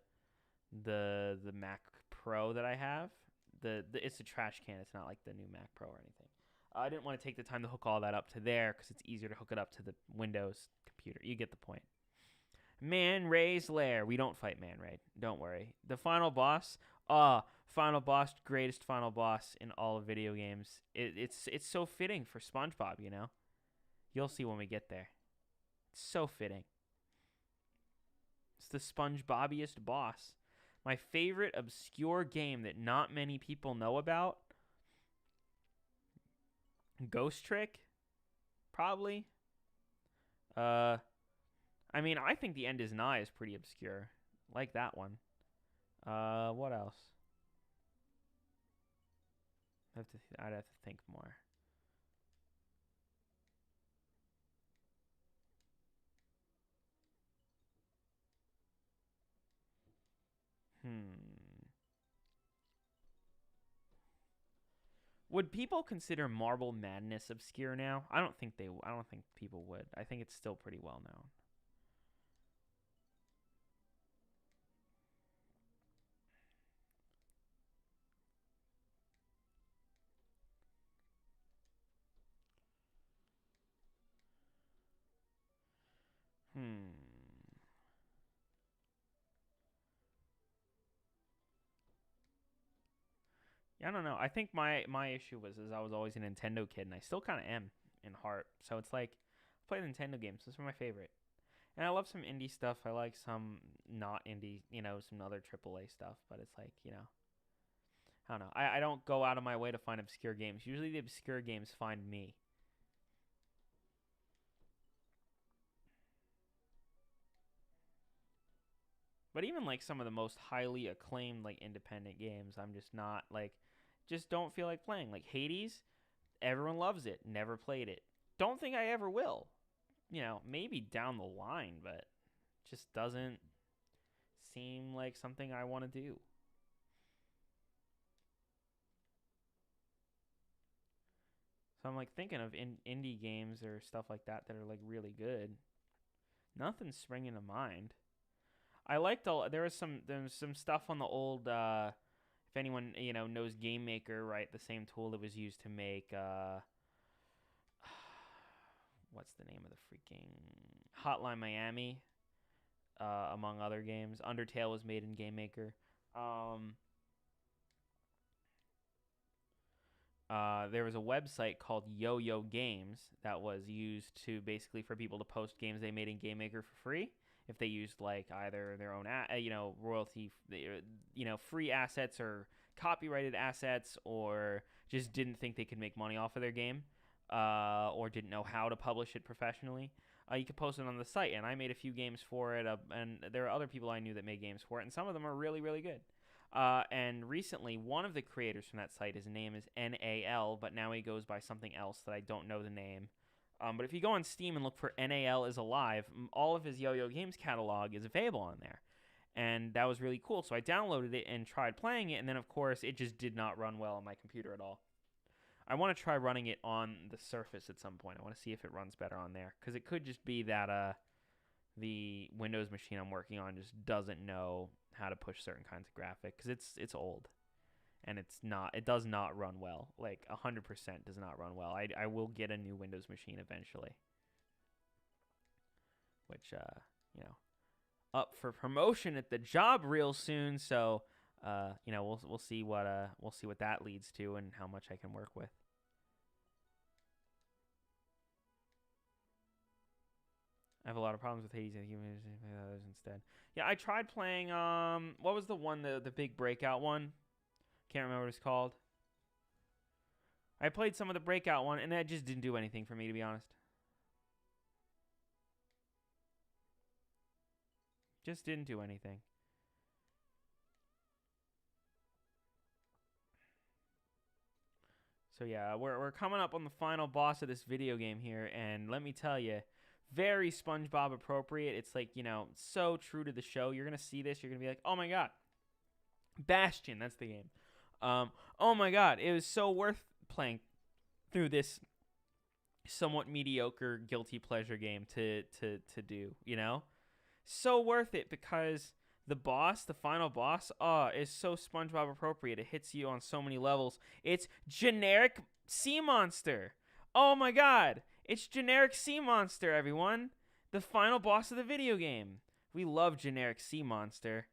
Mac Pro that I have. It's a trash can. It's not like the new Mac Pro or anything. I didn't want to take the time to hook all that up to there because it's easier to hook it up to the Windows computer. You get the point. Man Ray's Lair. We don't fight Man Ray. Don't worry. The final boss. Final boss, greatest final boss in all of video games. It's so fitting for SpongeBob. You'll see when we get there. It's so fitting. It's the SpongeBobiest boss. My favorite obscure game that not many people know about. Ghost Trick, probably. I mean, I think The End Is Nigh is pretty obscure. Like that one. What else? I'd have to think more. Would people consider Marble Madness obscure now? I don't think people would. I think it's still pretty well known. I don't know. I think my issue is I was always a Nintendo kid, and I still kind of am in heart. So it's like I play Nintendo games. Those are my favorite. And I love some indie stuff. I like some not indie, some other AAA stuff. But it's like, I don't know. I don't go out of my way to find obscure games. Usually the obscure games find me. But even like some of the most highly acclaimed like independent games, I'm just not like, just don't feel like playing. Like Hades, everyone loves it. Never played it. Don't think I ever will. Maybe down the line, but just doesn't seem like something I want to do. So I'm like thinking of indie games or stuff like that that are like really good. Nothing's springing to mind. I liked there's some stuff on the old if anyone knows Game Maker, right? The same tool that was used to make what's the name of the freaking Hotline Miami, among other games. Undertale was made in Game Maker. There was a website called Yo-Yo Games that was used to basically for people to post games they made in Game Maker for free if they used like either their own royalty free assets or copyrighted assets, or just didn't think they could make money off of their game, or didn't know how to publish it professionally. You could post it on the site, and I made a few games for it, and there are other people I knew that made games for it, and some of them are really, really good. And recently, one of the creators from that site, his name is NAL, but now he goes by something else that I don't know the name. But if you go on Steam and look for NAL is Alive, all of his Yo-Yo Games catalog is available on there. And that was really cool. So I downloaded it and tried playing it, and then, of course, it just did not run well on my computer at all. I want to try running it on the Surface at some point. I want to see if it runs better on there. Because it could just be that the Windows machine I'm working on just doesn't know how to push certain kinds of graphic. Because it's old. And it does not run well. Like 100% does not run well. I will get a new Windows machine eventually. Which, up for promotion at the job real soon. So, we'll see what that leads to and how much I can work with. I have a lot of problems with Hades and others instead. Yeah, I tried playing what was the one, the big breakout one? Can't remember what it's called. I played some of the breakout one, and that just didn't do anything for me, to be honest. Just didn't do anything. So yeah, we're coming up on the final boss of this video game here, and let me tell you, very Spongebob appropriate. It's like, so true to the show. You're going to see this, you're going to be like, oh my god. Bastion, that's the game. Oh my god, it was so worth playing through this somewhat mediocre guilty pleasure game to do, So worth it because the final boss, is so SpongeBob appropriate. It hits you on so many levels. It's generic sea monster. Oh my god, it's generic sea monster, everyone. The final boss of the video game. We love generic sea monster.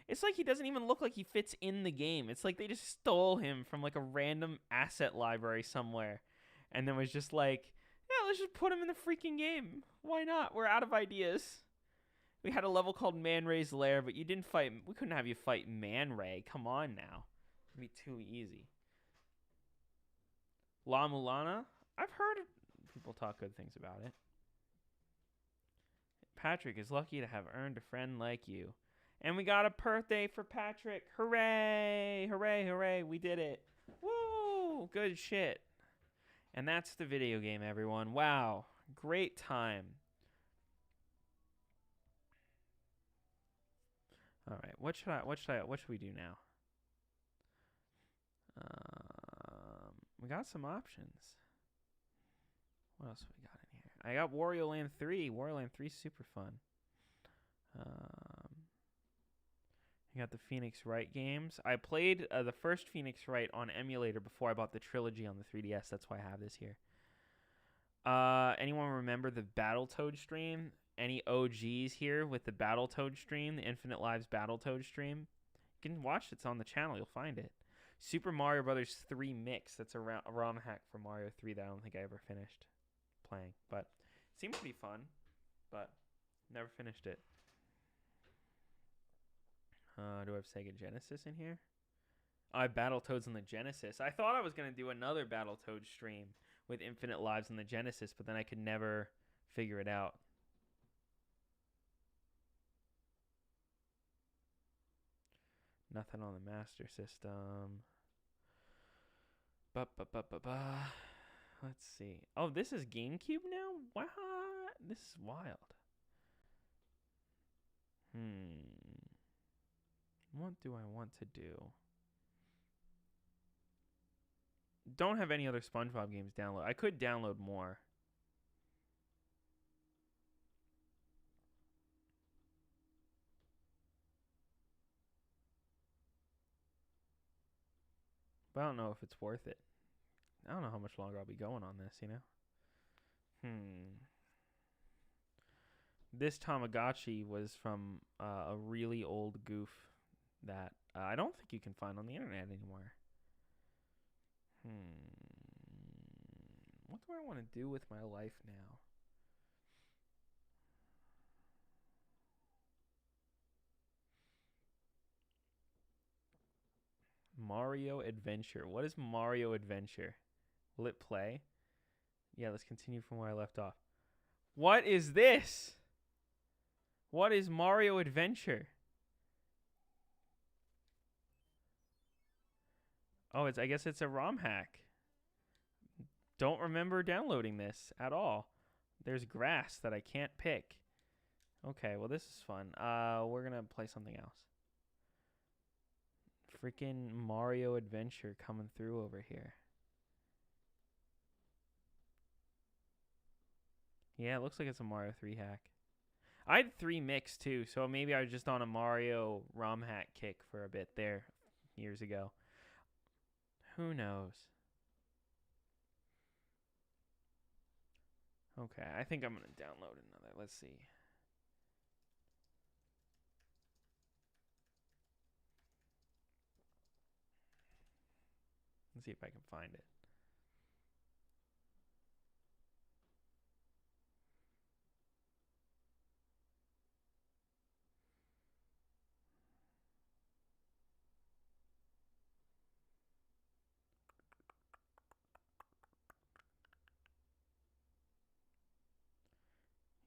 It's like he doesn't even look like he fits in the game. It's like they just stole him from like a random asset library somewhere. And then was just like, yeah, let's just put him in the freaking game. Why not? We're out of ideas. We had a level called Man Ray's Lair, but we couldn't have you fight Man Ray. Come on now. It'd be too easy. La Mulana? I've heard people talk good things about it. Patrick is lucky to have earned a friend like you. And we got a birthday for Patrick. Hooray! Hooray, hooray. We did it. Woo! Good shit. And that's the video game, everyone. Wow. Great time. All right. What should we do now? We got some options. What else have we got in here? I got Wario Land 3. Wario Land 3 is super fun. You got the Phoenix Wright games. I played the first Phoenix Wright on emulator before I bought the trilogy on the 3DS. That's why I have this here. Anyone remember the Battletoad stream? any OGs here with the Battletoad stream, the Infinite Lives Battletoad stream, you can watch it. It's on the channel. You'll find it. Super Mario Brothers 3 Mix. That's a ROM hack for Mario 3 that I don't think I ever finished playing. But it seemed pretty fun, but never finished it. Do I have Sega Genesis in here? I have Battletoads on the Genesis. I thought I was going to do another Battletoad stream with Infinite Lives on the Genesis, but then I could never figure it out. Nothing on the Master System. Let's see. Oh, this is GameCube now? What? This is wild. What do I want to do? Don't have any other SpongeBob games download. I could download more. But I don't know if it's worth it. I don't know how much longer I'll be going on this, you know? This Tamagotchi was from a really old goof that I don't think you can find on the internet anymore. What do I want to do with my life now? Mario Adventure. What is Mario Adventure? Will it play? Yeah, let's continue from where I left off. What is this? What is Mario Adventure? Oh, I guess it's a ROM hack. Don't remember downloading this at all. There's grass that I can't pick. Okay, well this is fun. We're gonna play something else. Freaking Mario Adventure coming through over here. Yeah, it looks like it's a Mario 3 hack. I had 3 Mix too, so maybe I was just on a Mario ROM hack kick for a bit there years ago. Who knows? Okay, I think I'm going to download another. Let's see. Let's see if I can find it.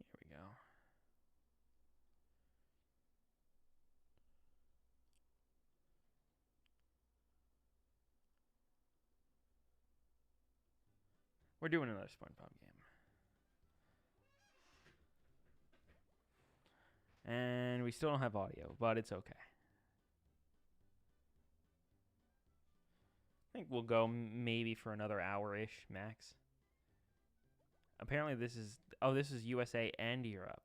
Here we go. We're doing another SpongeBob game. And we still don't have audio, but it's okay. I think we'll go maybe for another hour-ish max. Apparently this is USA and Europe.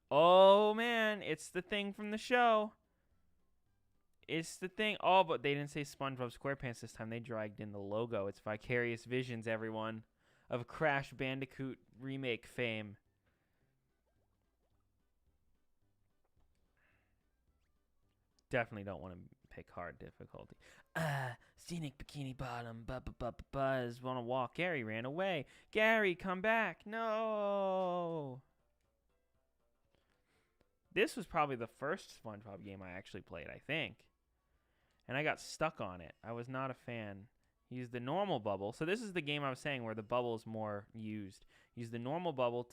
Oh man, it's the thing from the show. It's the thing. Oh, but they didn't say SpongeBob SquarePants this time. They dragged in the logo. It's Vicarious Visions, everyone, of Crash Bandicoot remake fame. Definitely don't want to pick hard difficulty. Scenic Bikini Bottom. Buzz. Want to walk. Gary ran away. Gary, come back. No. This was probably the first SpongeBob game I actually played, I think. And I got stuck on it. I was not a fan. Use the normal bubble. So this is the game I was saying where the bubble is more used. Use the normal bubble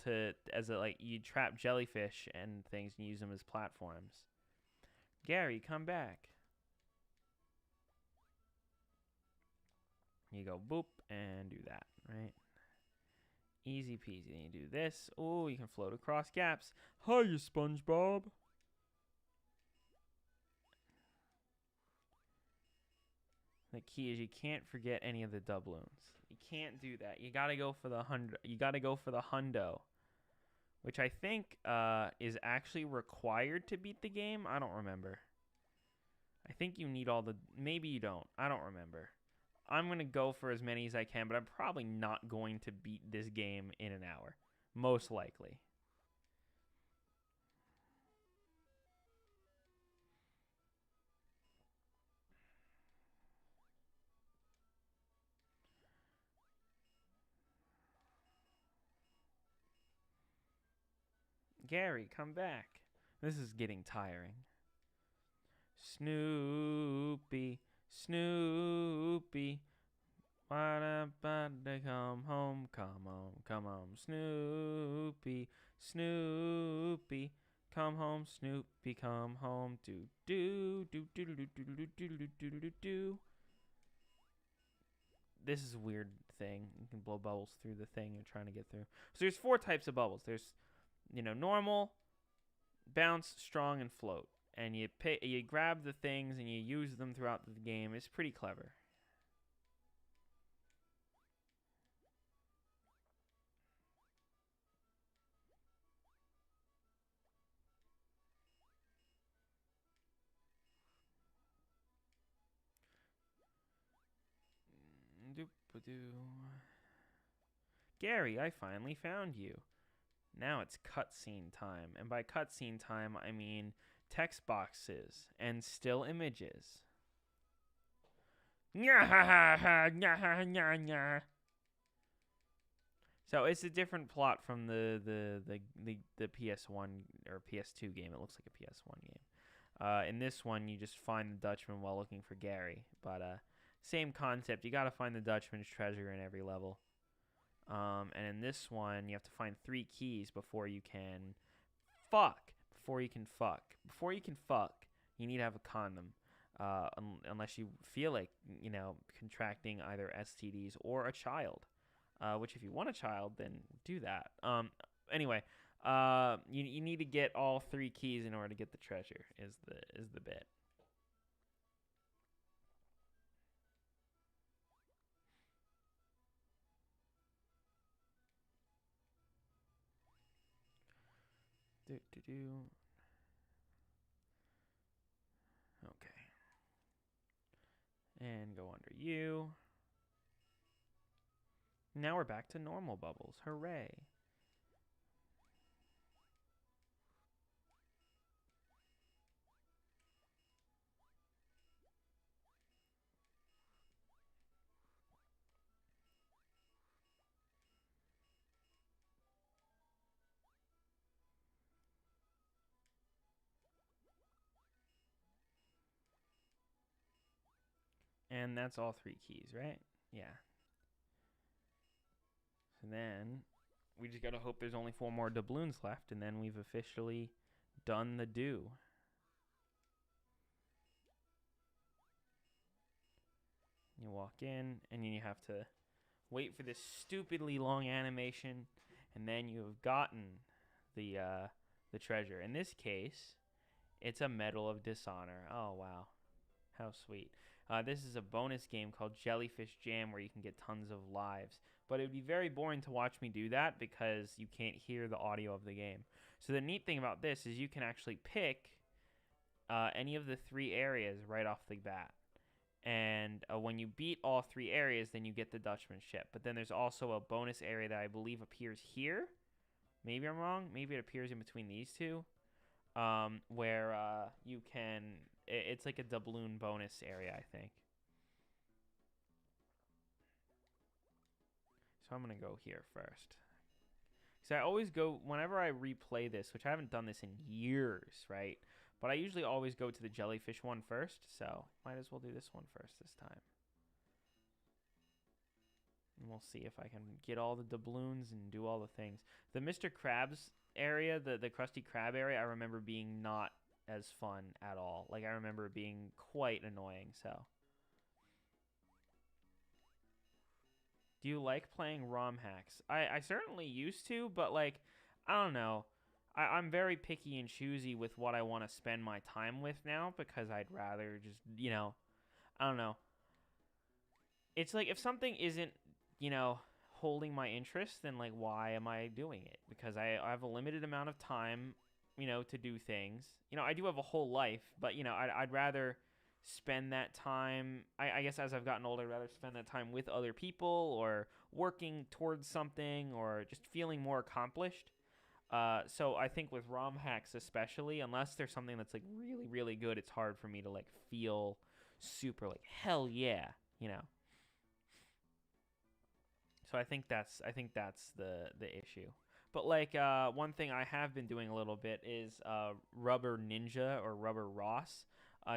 you trap jellyfish and things and use them as platforms. Gary, come back. You go boop and do that, right? Easy peasy. Then you do this. Oh, you can float across gaps. Hiya, SpongeBob. The key is you can't forget any of the doubloons. You can't do that. You gotta go for the hundo, which I think is actually required to beat the game. I don't remember. I think you need all the. Maybe you don't. I don't remember. I'm going to go for as many as I can, but I'm probably not going to beat this game in an hour. Most likely. Gary, come back. This is getting tiring. Snoopy, Snoopy. Why to come home? Come home, Snoopy, Snoopy. Come home, Snoopy, come home. Do do do do do do do do do do do do. This is a weird thing. You can blow bubbles through the thing you're trying to get through. So there's 4 types of bubbles. There's, normal, bounce, strong, and float. And you grab the things and you use them throughout the game. It's pretty clever. Gary, I finally found you. Now it's cutscene time. And by cutscene time, I mean text boxes and still images. So it's a different plot from the PS1 or PS2 game. It looks like a PS1 game. In this one, you just find the Dutchman while looking for Gary. But same concept. You got to find the Dutchman's treasure in every level. And in this one, you have to find 3 keys before you can fuck. Before you can fuck, you need to have a condom. Unless you feel like, contracting either STDs or a child. Which if you want a child, then do that. Anyway, you need to get all 3 keys in order to get the treasure is the bit. Okay. And go under you. Now we're back to normal bubbles. Hooray. And that's all 3 keys, right? Yeah. So then we just gotta hope there's only 4 more doubloons left, and then we've officially done the do. You walk in, and then you have to wait for this stupidly long animation, and then you have gotten the treasure. In this case, it's a Medal of Dishonor. Oh, wow. How sweet. This is a bonus game called Jellyfish Jam where you can get tons of lives. But it would be very boring to watch me do that because you can't hear the audio of the game. So the neat thing about this is you can actually pick any of the 3 areas right off the bat. And when you beat all 3 areas, then you get the Dutchman ship. But then there's also a bonus area that I believe appears here. Maybe I'm wrong. Maybe it appears in between these 2. Where you can... It's like a doubloon bonus area, I think. So I'm going to go here first. So I always go, whenever I replay this, which I haven't done this in years, right? But I usually always go to the jellyfish one first, so might as well do this one first this time. And we'll see if I can get all the doubloons and do all the things. The Mr. Krabs area, the Krusty Krab area, I remember being not as fun at all. Like, I remember it being quite annoying, so. Do you like playing ROM hacks? I certainly used to, but, like, I don't know. I'm very picky and choosy with what I want to spend my time with now because I'd rather just, I don't know. It's like if something isn't, holding my interest, then, like, why am I doing it? Because I have a limited amount of time, to do things. I do have a whole life, but, I'd rather spend that time, I guess as I've gotten older, I'd rather spend that time with other people or working towards something or just feeling more accomplished. So I think with ROM hacks especially, unless there's something that's, like, really, really good, it's hard for me to, like, feel super, like, hell yeah, So I think that's the issue. But like one thing I have been doing a little bit is Rubber Ninja or Rubber Ross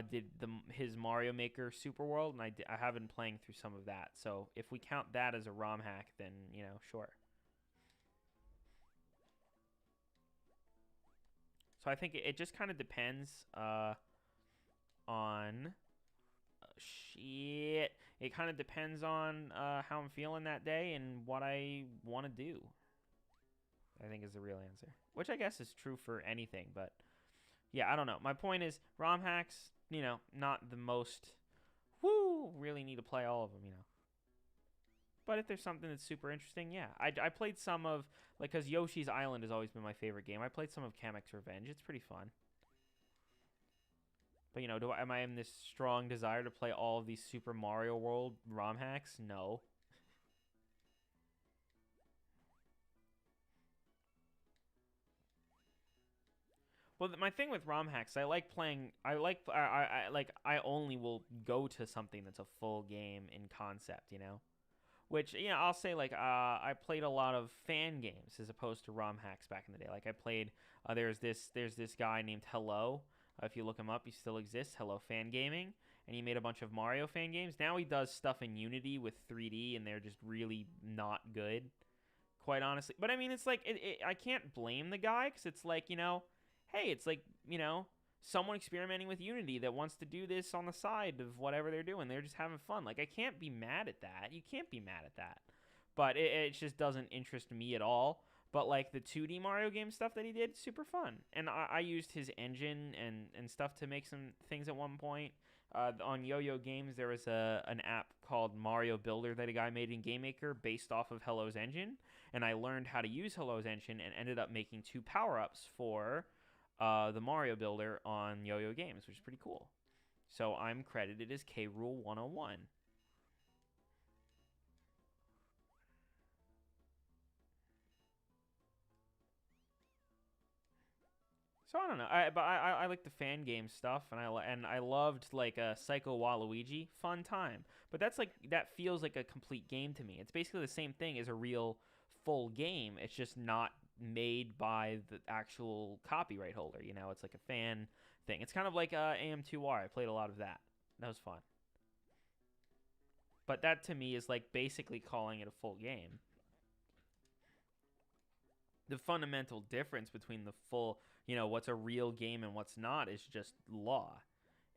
did his Mario Maker Super World, and I have been playing through some of that. So if we count that as a ROM hack, then sure. So I think it just kind of depends on shit. It kind of depends on how I'm feeling that day and what I want to do. I think is the real answer, which I guess is true for anything. But yeah, I don't know. My point is ROM hacks, not the most. Woo! Really need to play all of them. But if there's something that's super interesting, yeah. I played some of, like, because Yoshi's Island has always been my favorite game. I played some of Kamek's Revenge. It's pretty fun. But, am I in this strong desire to play all of these Super Mario World ROM hacks? No. Well, my thing with ROM hacks, I like playing. I only will go to something that's a full game in concept. Which I'll say like I played a lot of fan games as opposed to ROM hacks back in the day. Like I played there's this guy named Hello. If you look him up, he still exists. Hello Fan Gaming, and he made a bunch of Mario fan games. Now he does stuff in Unity with 3D, and they're just really not good, quite honestly. But I mean, it's like I can't blame the guy because it's like hey, it's like someone experimenting with Unity that wants to do this on the side of whatever they're doing. They're just having fun. Like, I can't be mad at that. You can't be mad at that. But it just doesn't interest me at all. But, like, the 2D Mario game stuff that he did, super fun. And I used his engine and stuff to make some things at one point. On Yo-Yo Games, there was an app called Mario Builder that a guy made in Game Maker based off of Hello's engine. And I learned how to use Hello's engine and ended up making 2 power-ups for the Mario Builder on Yo-Yo Games, which is pretty cool. So I'm credited as K. Rool 101. So I don't know, I like the fan game stuff, and I loved like Psycho Waluigi, fun time. But that feels like a complete game to me. It's basically the same thing as a real full game. It's just not made by the actual copyright holder. It's like a fan thing. It's kind of like AM2R. I played a lot of that. That was fun. But that to me is like basically calling it a full game. The fundamental difference between the full, what's a real game and what's not is just law.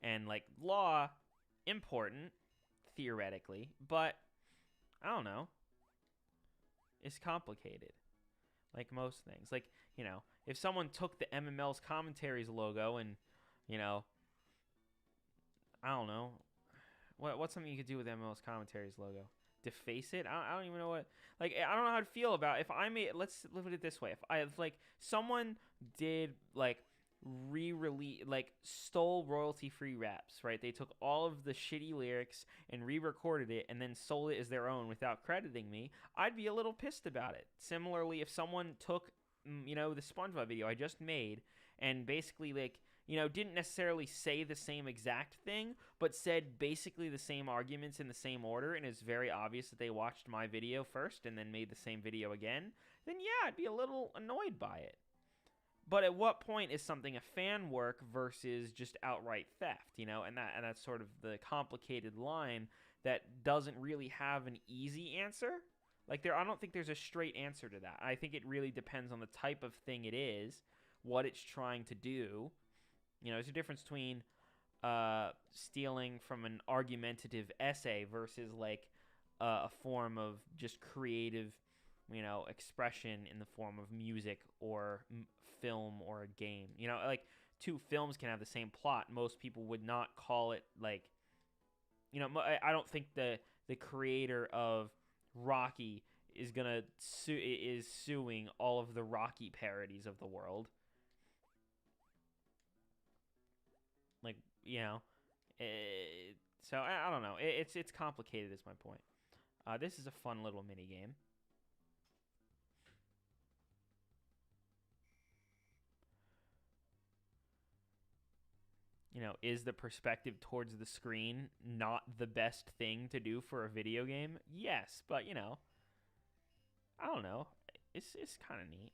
And like law, important, theoretically, but I don't know. It's complicated. Like most things. Like, if someone took the MML's Commentaries logo and, I don't know. What's something you could do with MML's Commentaries logo? Deface it? I don't even know what. Like, I don't know how to feel about if I made. Let's look at it this way. If like someone did like re-release, like stole royalty-free raps, right? They took all of the shitty lyrics and re-recorded it and then sold it as their own without crediting me, I'd be a little pissed about it. Similarly, if someone took, the SpongeBob video I just made and basically like, didn't necessarily say the same exact thing, but said basically the same arguments in the same order, and it's very obvious that they watched my video first and then made the same video again, then yeah, I'd be a little annoyed by it. But at what point is something a fan work versus just outright theft, and that's sort of the complicated line that doesn't really have an easy answer. Like I don't think there's a straight answer to that. I think it really depends on the type of thing it is, what it's trying to do. There's a difference between stealing from an argumentative essay versus like a form of just creative, expression in the form of music or film or a game. Like 2 films can have the same plot. Most people would not call it like, I don't think the creator of Rocky is gonna is suing all of the Rocky parodies of the world. Like, so I don't know. It's complicated is my point. This is a fun little mini game. Is the perspective towards the screen not the best thing to do for a video game? Yes, but I don't know. It's kind of neat.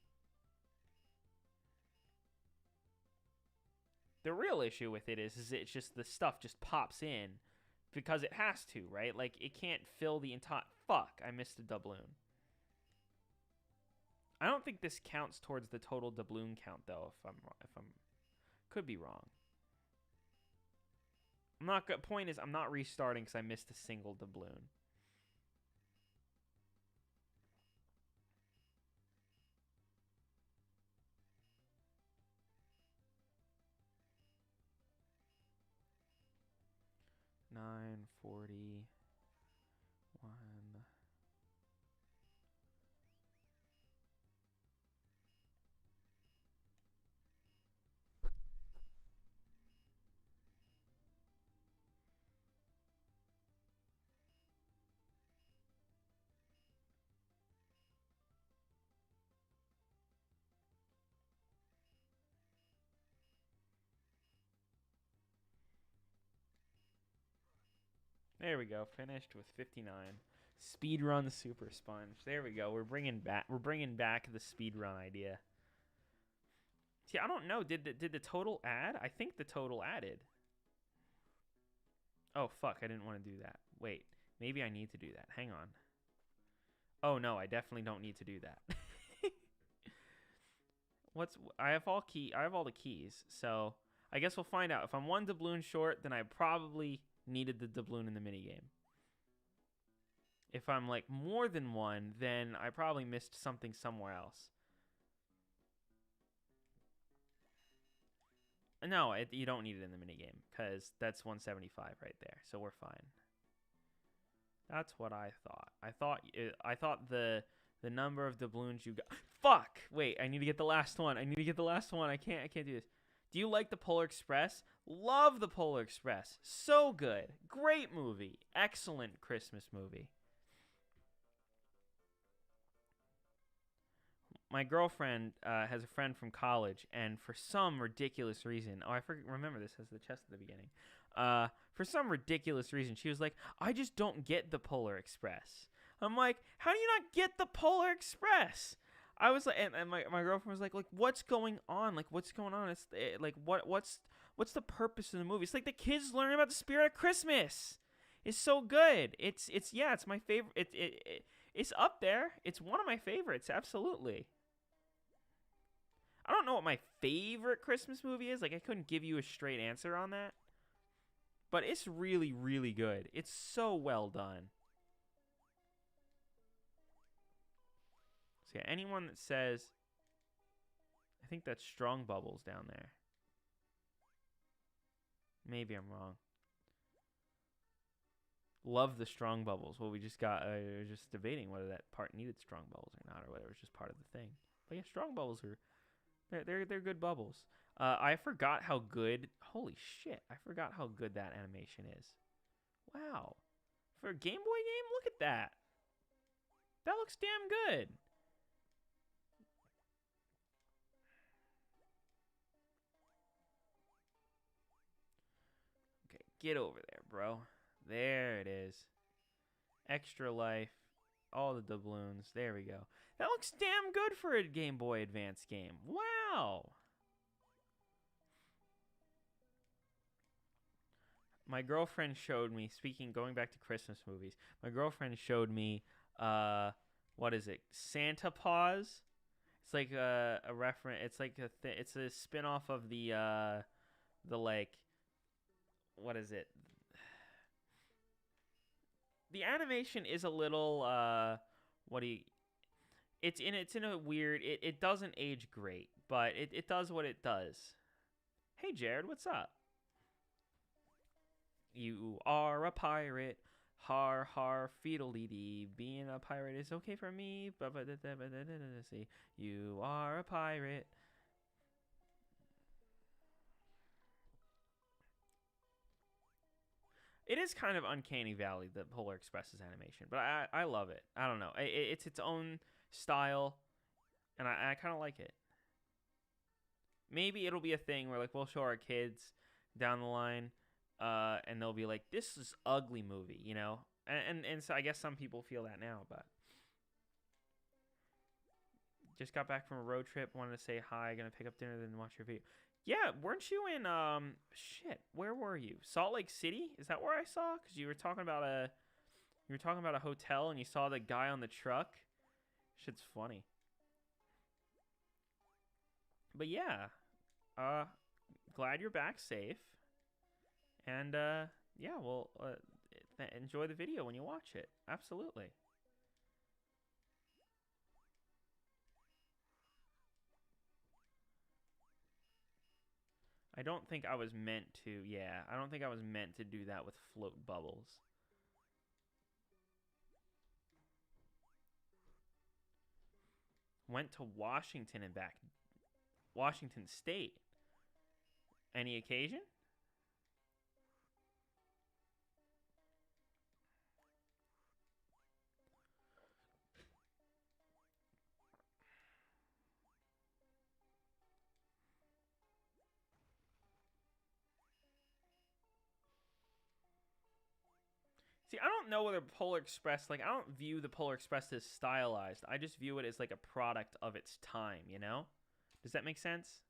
The real issue with it is it's just the stuff just pops in because it has to, right? Like, it can't fill the entire... Fuck, I missed a doubloon. I don't think this counts towards the total doubloon count, though, if I'm... Could be wrong. Point is, I'm not restarting because I missed a single doubloon. $9.41. There we go. Finished with 59. Speedrun Super Sponge. There we go. We're bringing back the speedrun idea. See, I don't know. Did the total add? I think the total added. Oh fuck! I didn't want to do that. Wait, maybe I need to do that. Hang on. Oh no, I definitely don't need to do that. I have all the keys, so I guess we'll find out. If I'm one doubloon short, then I probably needed the doubloon in the minigame. If I'm like more than one, then I probably missed something somewhere else. No, you don't need it in the minigame because that's 175 right there, so we're fine. That's what I thought. I thought the number of doubloons you got. Fuck! Wait, I need to get the last one. I can't do this. Do you like the Polar Express? Love the Polar Express. So good. Great movie. Excellent Christmas movie. My girlfriend has a friend from college, and for some ridiculous reason, remember this as the chest at the beginning. For some ridiculous reason, she was like, I just don't get the Polar Express. I'm like, how do you not get the Polar Express? I was like, and my girlfriend was like, what's going on? Like, what's going on? It's like, what's the purpose of the movie? It's like the kids learning about the spirit of Christmas. It's so good. It's my favorite. It's up there. It's one of my favorites. Absolutely. I don't know what my favorite Christmas movie is. Like, I couldn't give you a straight answer on that. But it's really, really good. It's so well done. So yeah, anyone that says, I think that's Strong Bubbles down there. Maybe I'm wrong. Love the Strong Bubbles. Well, we just debating whether that part needed Strong Bubbles or not, or whether it was just part of the thing. But yeah, Strong Bubbles they're good bubbles. I forgot how good. Holy shit! I forgot how good that animation is. Wow, for a Game Boy game, look at that. That looks damn good. Okay, get over there, bro. There it is. Extra life. All the doubloons. There we go. That looks damn good for a Game Boy Advance game. Wow. My girlfriend showed me, going back to Christmas movies, my girlfriend showed me, what is it? Santa Paws? It's like a reference. It's like it's a spin-off of the like, what is it? The animation is a little, it's in a weird, it doesn't age great, but it does what it does. Hey, Jared, what's up? You are a pirate. Har, har, feedle-dee-dee. Being a pirate is okay for me. See, you are a pirate. It is kind of Uncanny Valley, the Polar Express's animation, but I love it. I don't know. It's its own style, and I kind of like it. Maybe it'll be a thing where, like, we'll show our kids down the line, and they'll be like, this is ugly movie, you know? And so I guess some people feel that now, but just got back from a road trip, wanted to say hi, gonna pick up dinner, then watch your video. Yeah, weren't you in shit, where were you? Salt Lake City? Is that where I saw? Cuz you were talking about a hotel and you saw the guy on the truck. Shit's funny. But yeah, glad you're back safe. And yeah, well enjoy the video when you watch it. Absolutely. I don't think I was meant to. Yeah, I don't think I was meant to do that with float bubbles. Went to Washington and back. Washington State. Any occasion? See, I don't know whether Polar Express, like, I don't view the Polar Express as stylized. I just view it as, like, a product of its time, you know? Does that make sense?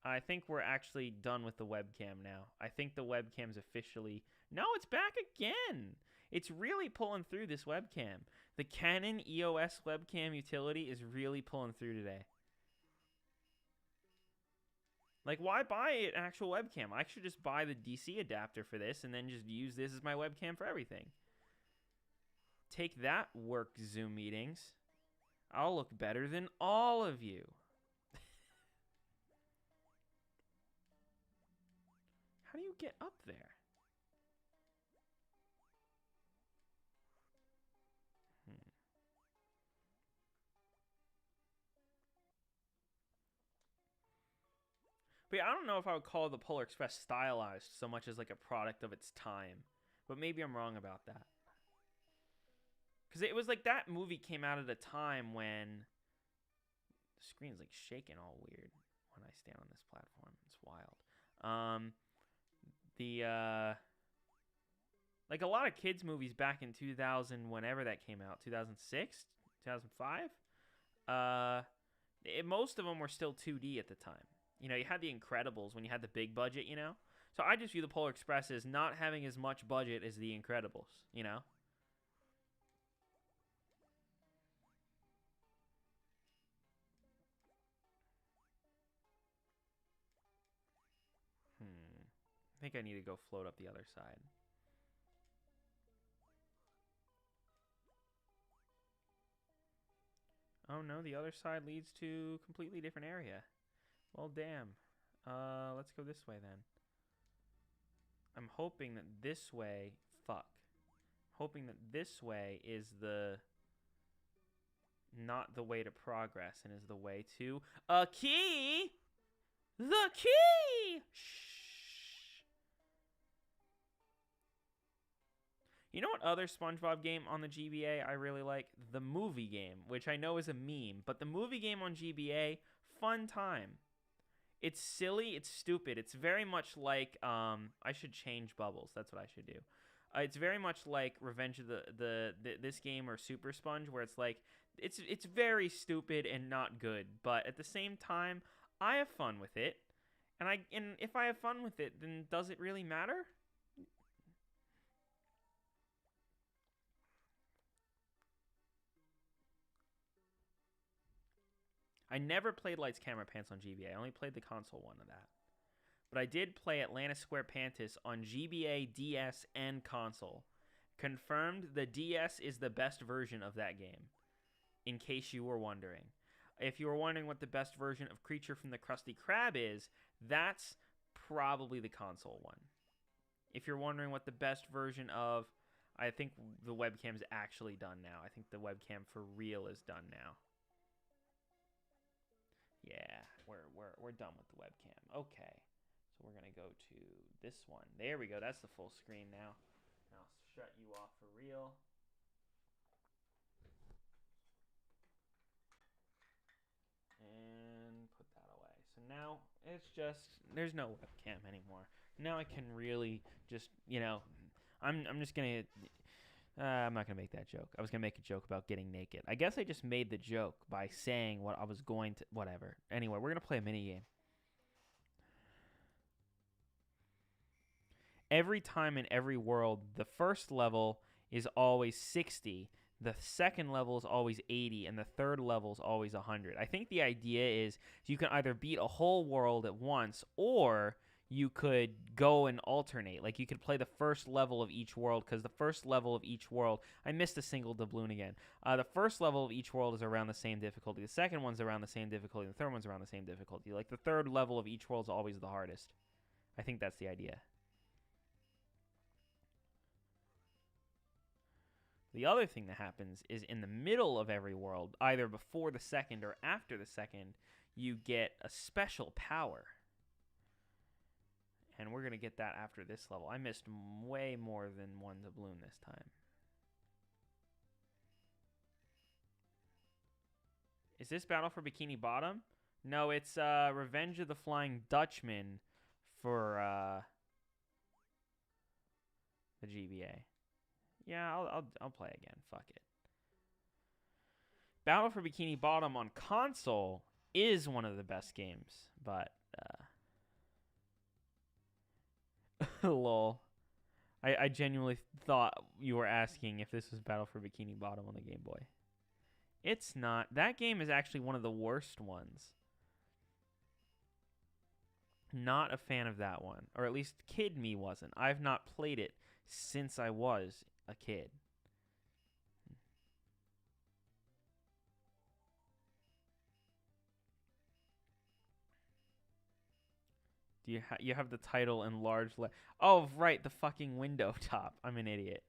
I think we're actually done with the webcam now. I think the webcam's officially... No, it's back again! It's really pulling through, this webcam. The Canon EOS webcam utility is really pulling through today. Like, why buy an actual webcam? I should just buy the DC adapter for this and then just use this as my webcam for everything. Take that, work Zoom meetings. I'll look better than all of you. How do you get up there? But yeah, I don't know if I would call the Polar Express stylized so much as like a product of its time. But maybe I'm wrong about that. Because it was like that movie came out at a time when the screen's like shaking all weird when I stand on this platform. It's wild. Like a lot of kids movies back in 2000, whenever that came out, 2006, 2005. Most of them were still 2D at the time. You know, you had The Incredibles when you had the big budget, you know? So I just view the Polar Express as not having as much budget as The Incredibles, you know? I think I need to go float up the other side. Oh no, the other side leads to a completely different area. Well, damn. Let's go this way then. I'm hoping that this way... Fuck. Hoping that this way is the... Not the way to progress and is the way to... A key! The key! Shh. You know what other Spongebob game on the GBA I really like? The movie game, which I know is a meme. But the movie game on GBA, fun time. It's silly. It's stupid. It's very much like I should change bubbles. That's what I should do. It's very much like Revenge of this game or Super Sponge, where it's like it's very stupid and not good. But at the same time, I have fun with it, and if I have fun with it, then does it really matter? I never played Lights Camera Pants on GBA. I only played the console one of that. But I did play Atlantis Square Pantis on GBA, DS, and console. Confirmed the DS is the best version of that game, in case you were wondering. If you were wondering what the best version of Creature from the Krusty Krab is, that's probably the console one. If you're wondering what the best version of... I think the webcam's actually done now. I think the webcam for real is done now. Yeah, we're done with the webcam. Okay. So we're going to go to this one. There we go. That's the full screen now. And I'll shut you off for real. And put that away. So now it's just, there's no webcam anymore. Now I can really just, you know, I'm just going to... I'm not going to make that joke. I was going to make a joke about getting naked. I guess I just made the joke by saying what I was going to... Whatever. Anyway, we're going to play a mini game. every time in every world, the first level is always 60, the second level is always 80, and the third level is always 100. I think the idea is you can either beat a whole world at once, or you could go and alternate. Like, you could play the first level of each world, because the first level of each world, I missed a single doubloon again. The first level of each world is around the same difficulty. The second one's around the same difficulty. The third one's around the same difficulty. Like, the third level of each world is always the hardest. I think that's the idea. The other thing that happens is in the middle of every world, either before the second or after the second, you get a special power. And we're going to get that after this level. I missed way more than one doubloon this time. Is this Battle for Bikini Bottom? No, it's Revenge of the Flying Dutchman for the GBA. Yeah, I'll play again. Fuck it. Battle for Bikini Bottom on console is one of the best games, but lol. I genuinely thought you were asking if this was Battle for Bikini Bottom on the Game Boy. It's not. That game is actually one of the worst ones. Not a fan of that one. Or at least Kid Me wasn't. I've not played it since I was a kid. Do you have the title in large Oh, right, the fucking window top. I'm an idiot.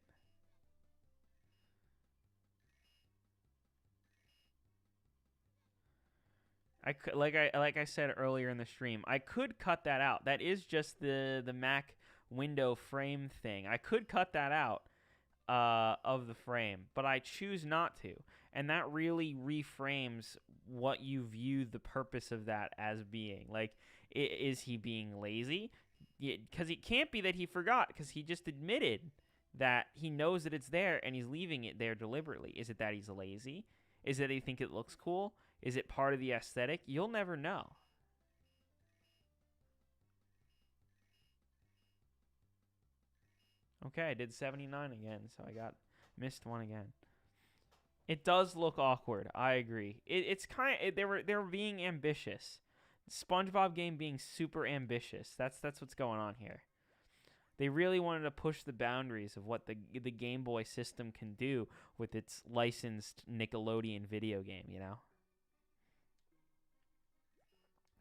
Like I said earlier in the stream, I could cut that out. That is just the Mac window frame thing. I could cut that out of the frame, but I choose not to. And that really reframes what you view the purpose of that as being. Like, is he being lazy? Because it can't be that he forgot, because he just admitted that he knows that it's there and he's leaving it there deliberately. Is it that he's lazy? Is it that he think it looks cool? Is it part of the aesthetic? You'll never know. Okay, I did 79 again, so I missed one again. It does look awkward. I agree. It's kind of they were being ambitious. SpongeBob game being super ambitious. That's what's going on here. They really wanted to push the boundaries of what the Game Boy system can do with its licensed Nickelodeon video game, you know?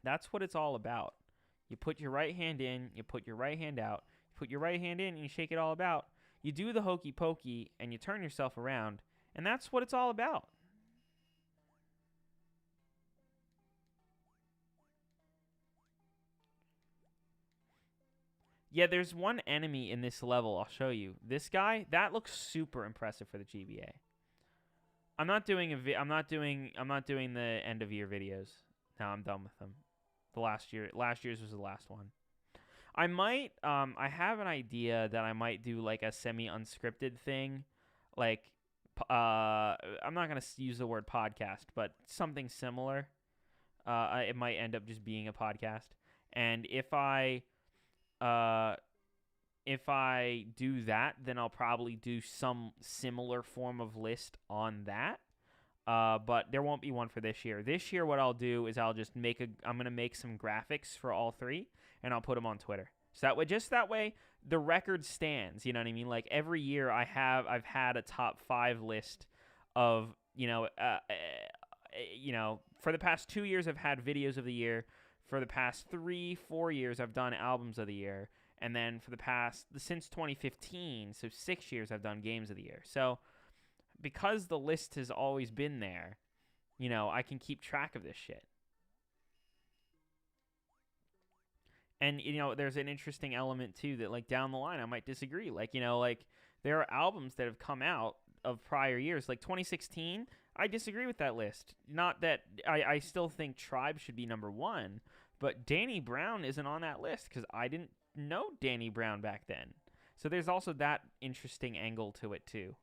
That's what it's all about. You put your right hand in, you put your right hand out, you put your right hand in and you shake it all about. You do the hokey pokey and you turn yourself around, and that's what it's all about. Yeah, there's one enemy in this level. I'll show you. This guy, that looks super impressive for the GBA. I'm not doing I'm not doing the end of year videos. No, I'm done with them. Last year's was the last one. I might I have an idea that I might do like a semi unscripted thing, like I'm not going to use the word podcast, but something similar. It might end up just being a podcast. And if I do that, then I'll probably do some similar form of list on that. But there won't be one for this year. This year, what I'll do is I'm going to make some graphics for all three, and I'll put them on Twitter. So that way, the record stands. You know what I mean? Like, every year I've had a top 5 list of, for the past 2 years I've had videos of the year. For the past 3-4 years I've done albums of the year. And then since 2015, so 6 years, I've done games of the year. So because the list has always been there, I can keep track of this shit. And, there's an interesting element, too, that, like, down the line, I might disagree. Like, there are albums that have come out of prior years. Like, 2016, I disagree with that list. Not that I still think Tribe should be number 1, but Danny Brown isn't on that list because I didn't know Danny Brown back then. So there's also that interesting angle to it, too.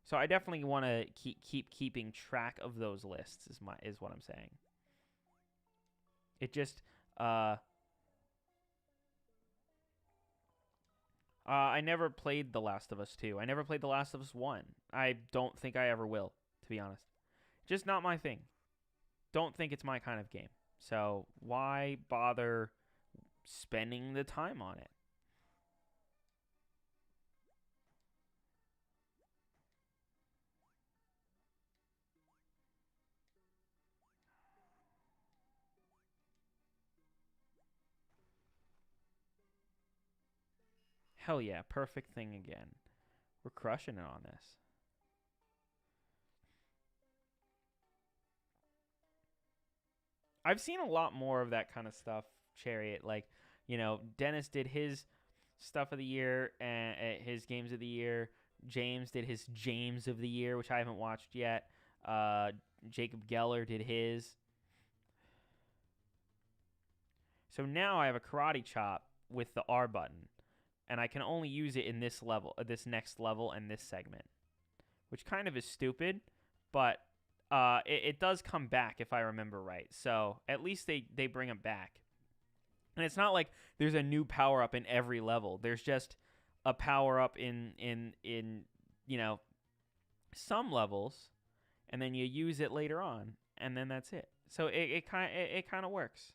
So I definitely want to keep keeping track of those lists is what I'm saying. It just I never played The Last of Us 2. I never played The Last of Us 1. I don't think I ever will, to be honest. Just not my thing. Don't think it's my kind of game. So why bother spending the time on it? Hell yeah, perfect thing again. We're crushing it on this. I've seen a lot more of that kind of stuff, Chariot. Like, Dennis did his stuff of the year and his games of the year. James did his James of the year, which I haven't watched yet. Jacob Geller did his. So now I have a karate chop with the R button, and I can only use it in this level, this next level, and this segment, which kind of is stupid, but it does come back if I remember right. So at least they bring it back. And it's not like there's a new power up in every level. There's just a power up in some levels, and then you use it later on, and then that's it. So it kind of works.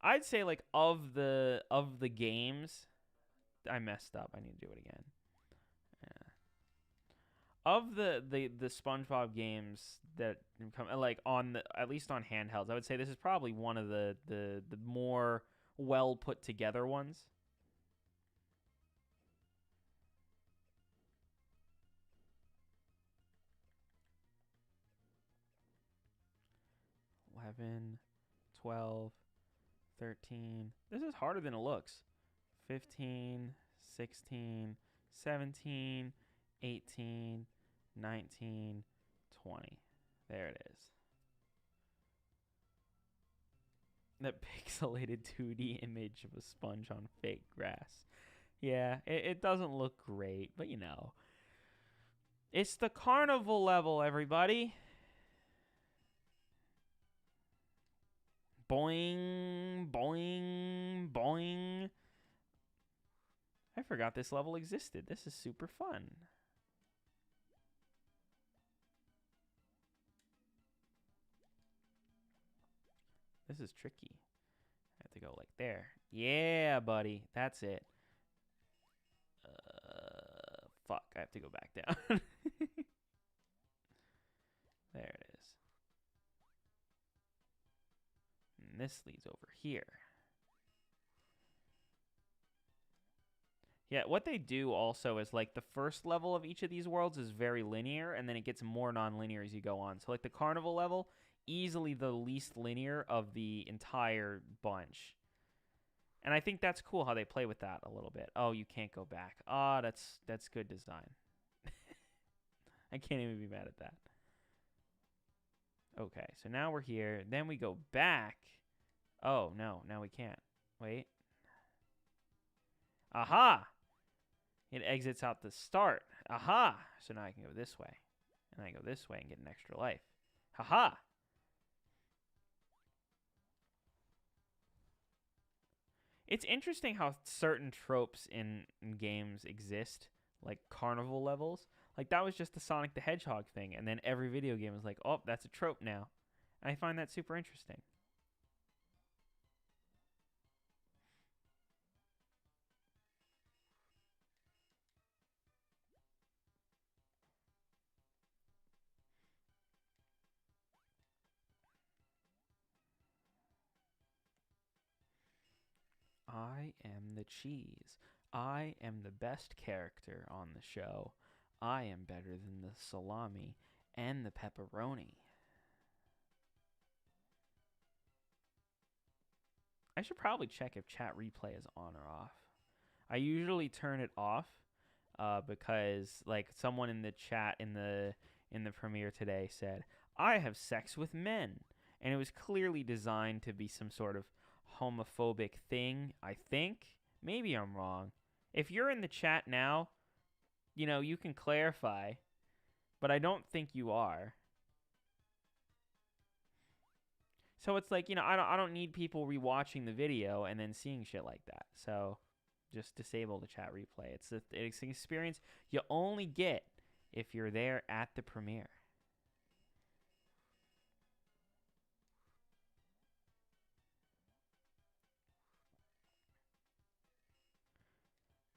I'd say like of the games, I messed up. I need to do it again. Of the SpongeBob games that come like on at least on handhelds, I would say this is probably one of the more well put together ones. $11, $12, $13. This is harder than it looks. $15, $16, $17, $18, $19, $20. There it is. That pixelated 2D image of a sponge on fake grass. Yeah, it doesn't look great, but it's the carnival level, everybody. Boing, boing, boing. I forgot this level existed. This is super fun. This is tricky. I have to go like there. Yeah, buddy. That's it. Fuck. I have to go back down. There it is. And this leads over here. Yeah, what they do also is like the first level of each of these worlds is very linear, and then it gets more non-linear as you go on. So like the carnival level, easily the least linear of the entire bunch. And I think that's cool how they play with that a little bit. Oh, you can't go back. Ah, that's good design. I can't even be mad at that. Okay, so now we're here. Then we go back. Oh, no, now we can't. Wait. Aha! It exits out the start. Aha! So now I can go this way. And I go this way and get an extra life. Haha! It's interesting how certain tropes in games exist, like carnival levels. Like that was just the Sonic the Hedgehog thing, and then every video game is like, oh, that's a trope now. And I find that super interesting. I am the cheese. I am the best character on the show. I am better than the salami and the pepperoni. I should probably check if chat replay is on or off. I usually turn it off because like someone in the chat in the premiere today said, "I have sex with men." And it was clearly designed to be some sort of homophobic thing, I think. Maybe I'm wrong. If you're in the chat now, you can clarify, but I don't think you are. So it's like, I don't need people rewatching the video and then seeing shit like that. So just disable the chat replay. It's an experience you only get if you're there at the premiere.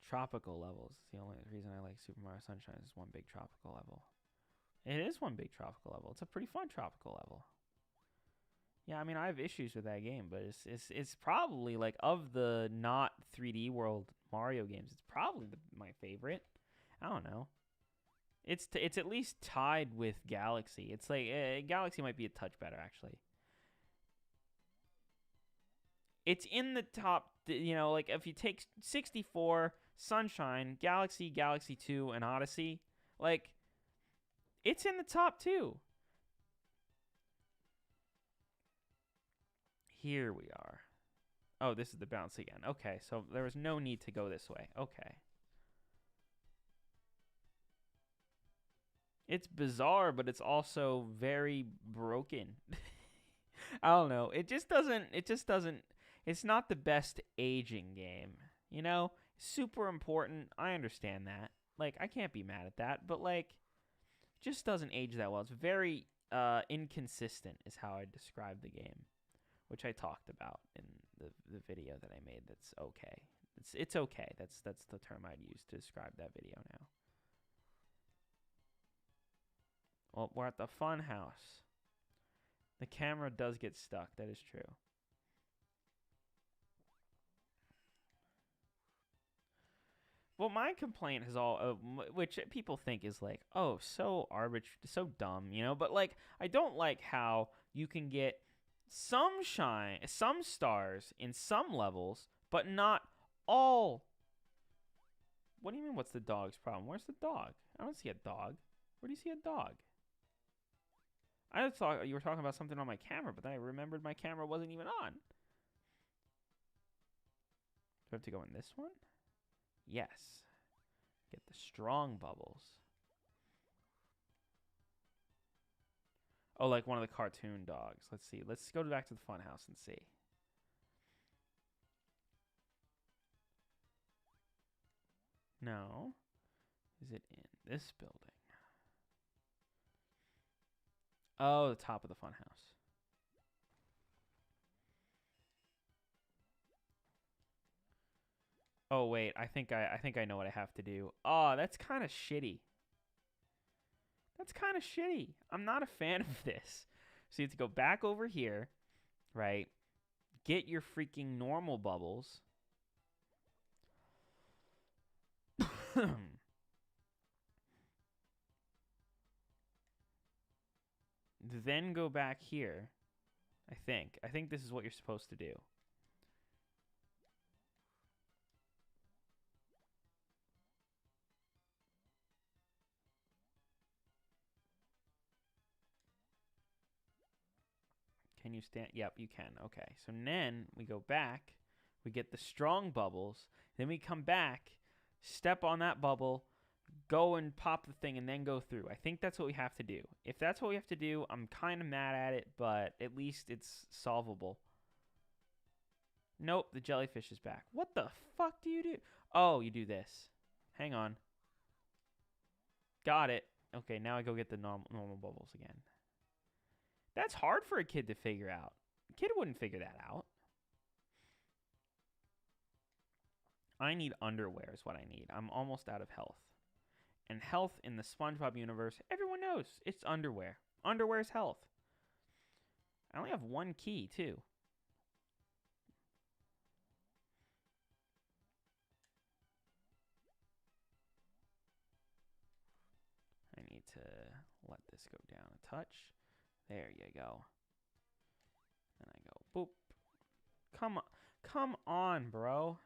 Tropical levels. The only reason I like Super Mario Sunshine is one big tropical level. It is one big tropical level. It's a pretty fun tropical level. Yeah, I mean, I have issues with that game, but it's probably, like, of the not 3D World Mario games, it's probably my favorite. I don't know. It's at least tied with Galaxy. It's like Galaxy might be a touch better, actually. It's in the top, you know, like if you take 64, Sunshine, Galaxy, Galaxy 2, and Odyssey, like, it's in the top 2. Here we are. Oh, this is the bounce again. Okay, so there was no need to go this way. Okay. It's bizarre, but it's also very broken. I don't know. It just doesn't, it's not the best aging game. You know? Super important. I understand that. Like, I can't be mad at that, but, like, just doesn't age that well. It's very inconsistent is how I describe the game, which I talked about in the video that I made. That's okay. It's okay. That's the term I'd use to describe that video now. Well, we're at the fun house. The camera does get stuck. That is true. Well, my complaint is all, which people think is like, oh, so arbitrary, so dumb, you know? But, like, I don't like how you can get some stars in some levels, but not all. What do you mean, what's the dog's problem? Where's the dog? I don't see a dog. Where do you see a dog? I thought you were talking about something on my camera, but then I remembered my camera wasn't even on. Do I have to go in this one? Yes. Get the strong bubbles. Oh, like one of the cartoon dogs. Let's see. Let's go back to the fun house and see. No. Is it in this building? Oh, the top of the fun house. Oh, wait. I think I know what I have to do. Oh, that's kind of shitty. That's kind of shitty. I'm not a fan of this. So you have to go back over here, right? Get your freaking normal bubbles. Then go back here. I think this is what you're supposed to do. Can you stand? Yep, you can. Okay. So then we go back. We get the strong bubbles. Then we come back, step on that bubble, go and pop the thing, and then go through. I think that's what we have to do. If that's what we have to do, I'm kind of mad at it, but at least it's solvable. Nope, the jellyfish is back. What the fuck do you do? Oh, you do this. Hang on. Got it. Okay, now I go get the normal bubbles again. That's hard for a kid to figure out. A kid wouldn't figure that out. I need underwear is what I need. I'm almost out of health. And health in the Spongebob universe, everyone knows it's underwear. Underwear is health. I only have one key, too. I need to let this go down a touch. There you go. And I go, boop. Come on, bro.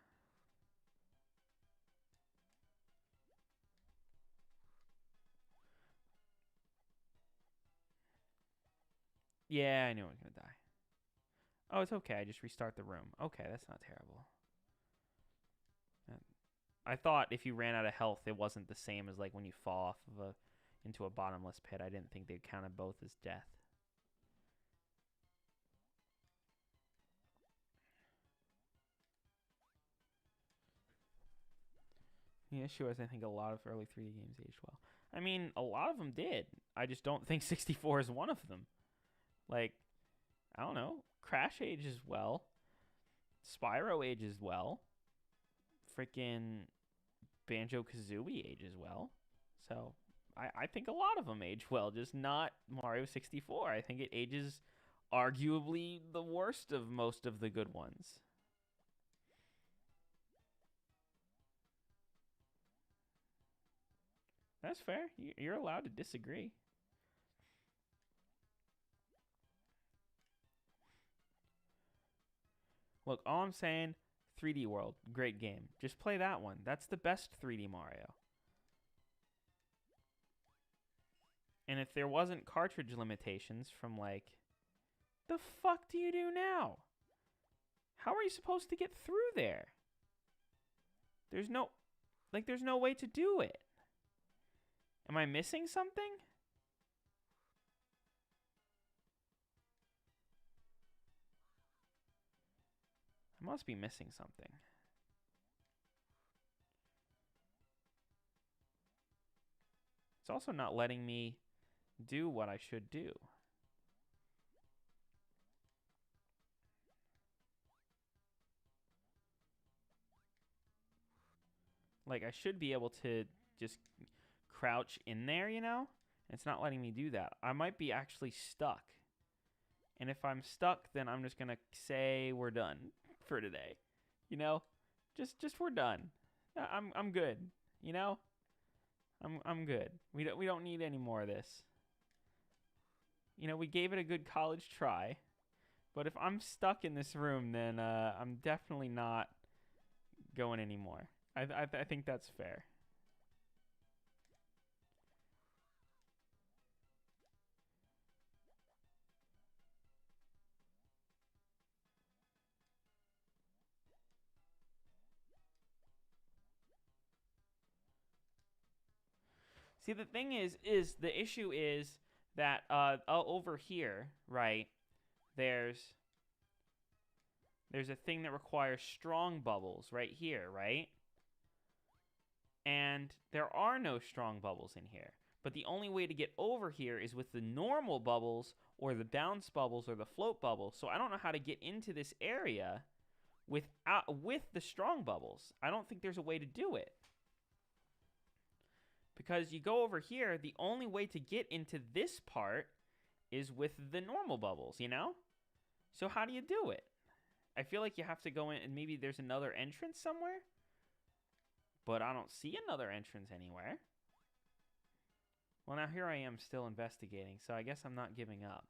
Yeah, I knew I was going to die. Oh, it's okay. I just restart the room. Okay, that's not terrible. I thought if you ran out of health, it wasn't the same as like when you fall off of into a bottomless pit. I didn't think they counted both as death. Yeah, sure. I think a lot of early 3D games aged well. I mean, a lot of them did. I just don't think 64 is one of them. Like, I don't know. Crash ages well. Spyro ages well. Freaking Banjo Kazooie ages well. So I think a lot of them age well, just not Mario 64. I think it ages arguably the worst of most of the good ones. That's fair. You're allowed to disagree. Look, all I'm saying, 3D World, great game. Just play that one. That's the best 3D Mario. And if there wasn't cartridge limitations from like, the fuck do you do now? How are you supposed to get through there? There's no way to do it. Am I missing something? I must be missing something. It's also not letting me do what I should do. Like, I should be able to just crouch in there, you know? And it's not letting me do that. I might be actually stuck. And if I'm stuck, then I'm just going to say we're done for today. You know? Just we're done. I'm good, you know? I'm good. We don't need any more of this. You know, we gave it a good college try. But if I'm stuck in this room, then I'm definitely not going anymore. I think that's fair. See, the thing is the issue is that over here, right? There's a thing that requires strong bubbles right here, right? And there are no strong bubbles in here. But the only way to get over here is with the normal bubbles or the bounce bubbles or the float bubbles. So I don't know how to get into this area with the strong bubbles. I don't think there's a way to do it. Because you go over here, the only way to get into this part is with the normal bubbles, you know? So how do you do it? I feel like you have to go in and maybe there's another entrance somewhere. But I don't see another entrance anywhere. Well, now here I am still investigating, so I guess I'm not giving up.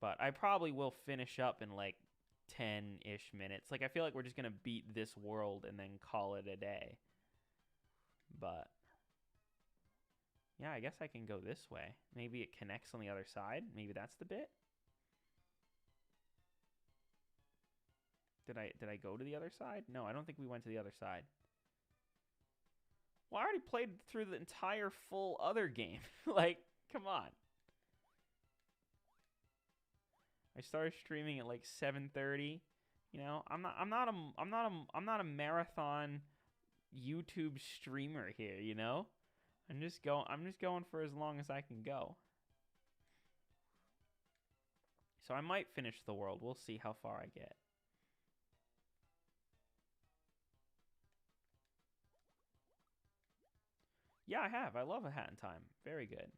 But I probably will finish up in like 10-ish minutes. Like, I feel like we're just going to beat this world and then call it a day. But yeah, I guess I can go this way. Maybe it connects on the other side. Maybe that's the bit. Did I go to the other side? No, I don't think we went to the other side. Well, I already played through the entire full other game. Like, come on. I started streaming at like 7:30. You know, I'm not a marathon YouTube streamer here, you know? I'm just going for as long as I can go. So I might finish the world. We'll see how far I get. Yeah, I have. I love A Hat in Time. Very good.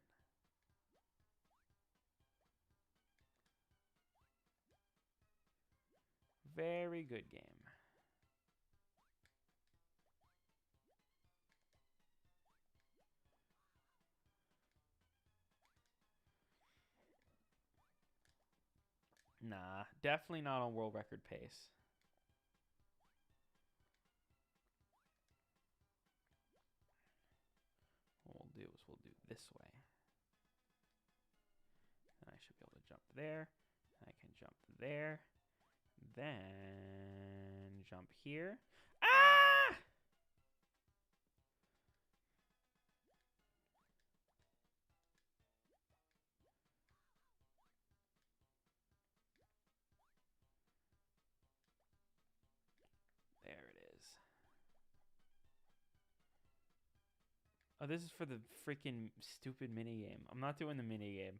Very good game. Nah, definitely not on world record pace. What we'll do is we'll do this way. And I should be able to jump there. And I can jump there. Then jump here. Ah! There it is. Oh, this is for the freaking stupid minigame. I'm not doing the minigame.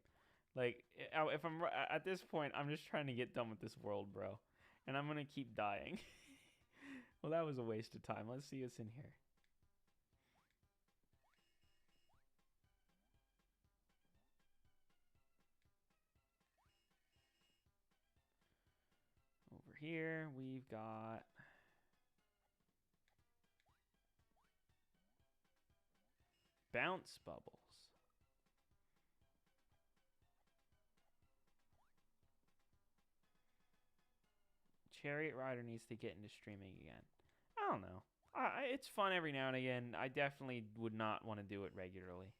Like, if I'm at this point, I'm just trying to get done with this world, bro. And I'm gonna keep dying. Well, that was a waste of time. Let's see what's in here. Over here, we've got bounce bubbles. Chariot Rider needs to get into streaming again. I don't know. It's fun every now and again. I definitely would not want to do it regularly.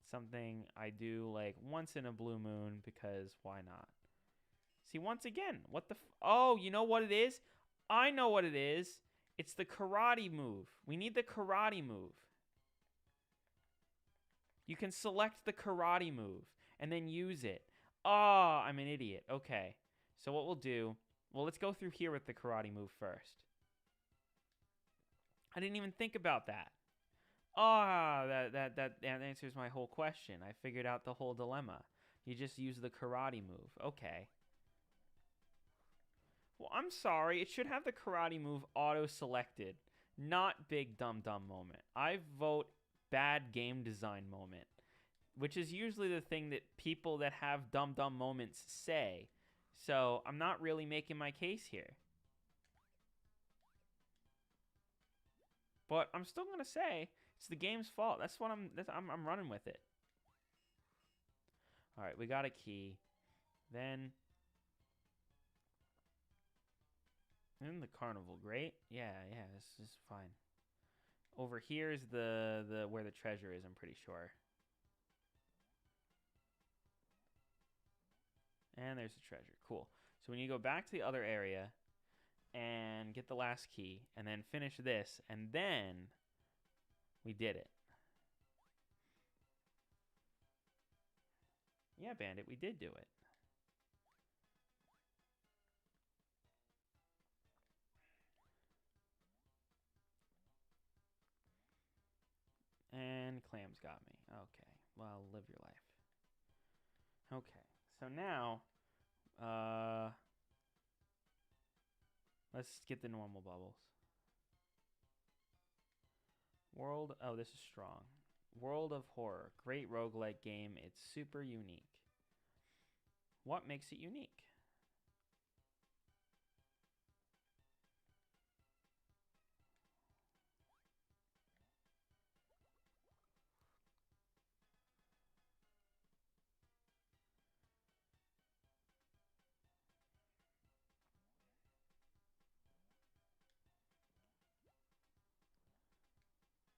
It's something I do like once in a blue moon because why not? See, once again, what the oh, you know what it is? I know what it is. It's the karate move. We need the karate move. You can select the karate move and then use it. Oh, I'm an idiot. Okay. So what we'll do, well, let's go through here with the karate move first. I didn't even think about that. Ah, that answers my whole question. I figured out the whole dilemma. You just use the karate move. Okay. Well, I'm sorry. It should have the karate move auto-selected, not big dumb moment. I vote bad game design moment, which is usually the thing that people that have dumb moments say. So I'm not really making my case here. But I'm still gonna say it's the game's fault. That's what I'm running with it. All right, we got a key. Then in the carnival, great. Yeah, this is fine. Over here is the where the treasure is, I'm pretty sure. And there's the treasure. Cool. So when you go back to the other area and get the last key and then finish this, and then we did it. Yeah, Bandit, we did do it. And clams got me. Okay. Well, live your life. Okay. So now, let's get the normal bubbles. World, oh, this is strong. World of Horror. Great roguelike game. It's super unique. What makes it unique?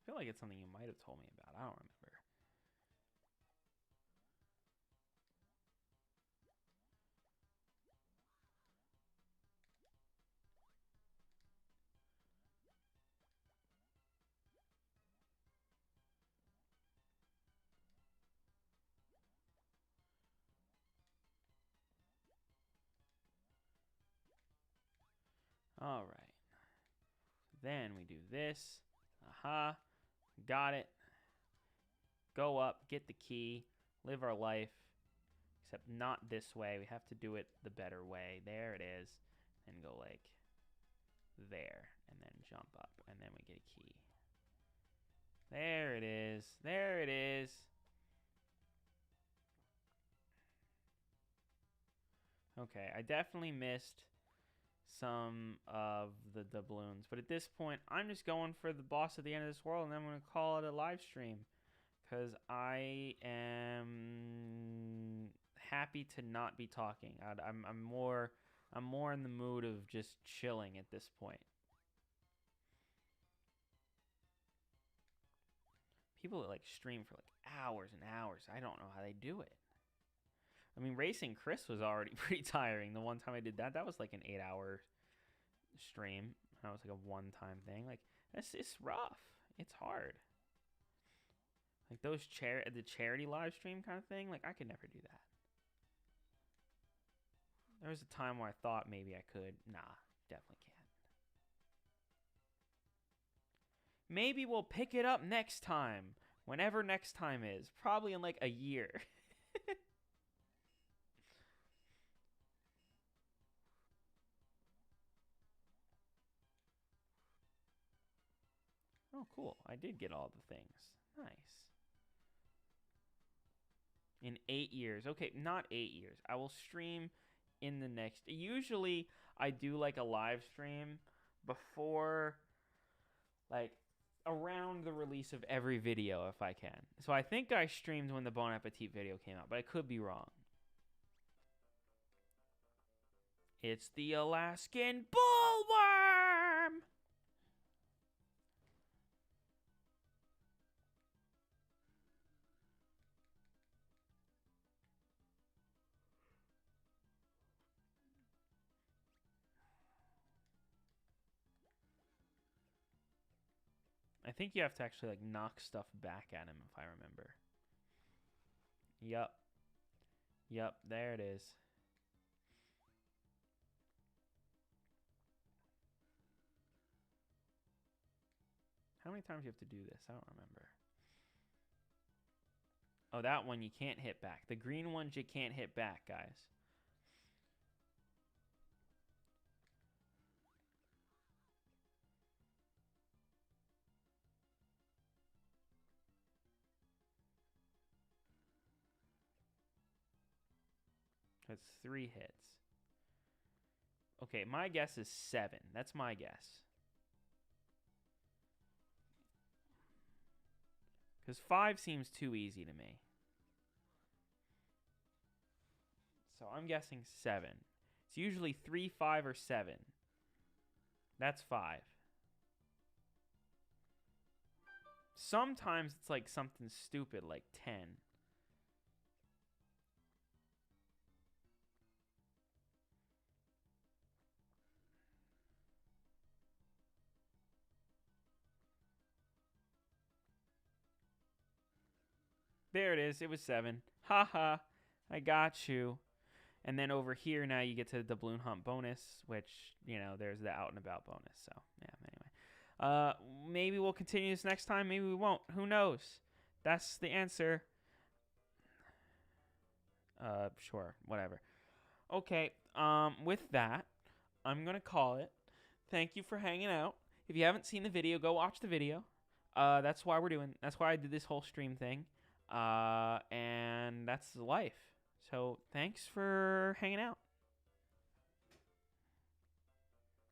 I feel like it's something you might have told me about. I don't remember. All right. Then we do this. Aha. Got it. Go up, get the key, live our life. Except not this way. We have to do it the better way. There it is. And go like there. And then jump up. And then we get a key. There it is. There it is. Okay, I definitely missed some of the doubloons. But at this point, I'm just going for the boss at the end of this world. And I'm going to call it a live stream. Because I am happy to not be talking. I'm more in the mood of just chilling at this point. People that like stream for like hours and hours, I don't know how they do it. I mean, Racing Chris was already pretty tiring. The one time I did that was like an 8-hour stream. That was like a one-time thing. Like, it's rough. It's hard. Like those the charity live stream kind of thing, like I could never do that. There was a time where I thought maybe I could. Nah, definitely can't. Maybe we'll pick it up next time Whenever next time is. Probably in like a year. Oh, cool. I did get all the things. Nice. In 8 years. Okay, not 8 years. I will stream in the next. Usually, I do like a live stream before, like, around the release of every video if I can. So I think I streamed when the Bon Appetit video came out, but I could be wrong. It's the Alaskan bullworm! I think you have to actually like knock stuff back at him if I remember. Yup. Yup, there it is. How many times do you have to do this? I don't remember. Oh, that one you can't hit back. The green ones you can't hit back, guys. That's 3 hits. Okay, my guess is 7. That's my guess. Because 5 seems too easy to me. So I'm guessing 7. It's usually 3, 5, or 7. That's 5. Sometimes it's like something stupid like 10. There it is. It was 7. Haha. I got you. And then over here now you get to the balloon hump bonus, which, you know, there's the out and about bonus. So, yeah, anyway. Maybe we'll continue this next time. Maybe we won't. Who knows? That's the answer. Sure. Whatever. Okay. With that, I'm going to call it. Thank you for hanging out. If you haven't seen the video, go watch the video. That's why I did this whole stream thing. And that's life. So thanks for hanging out.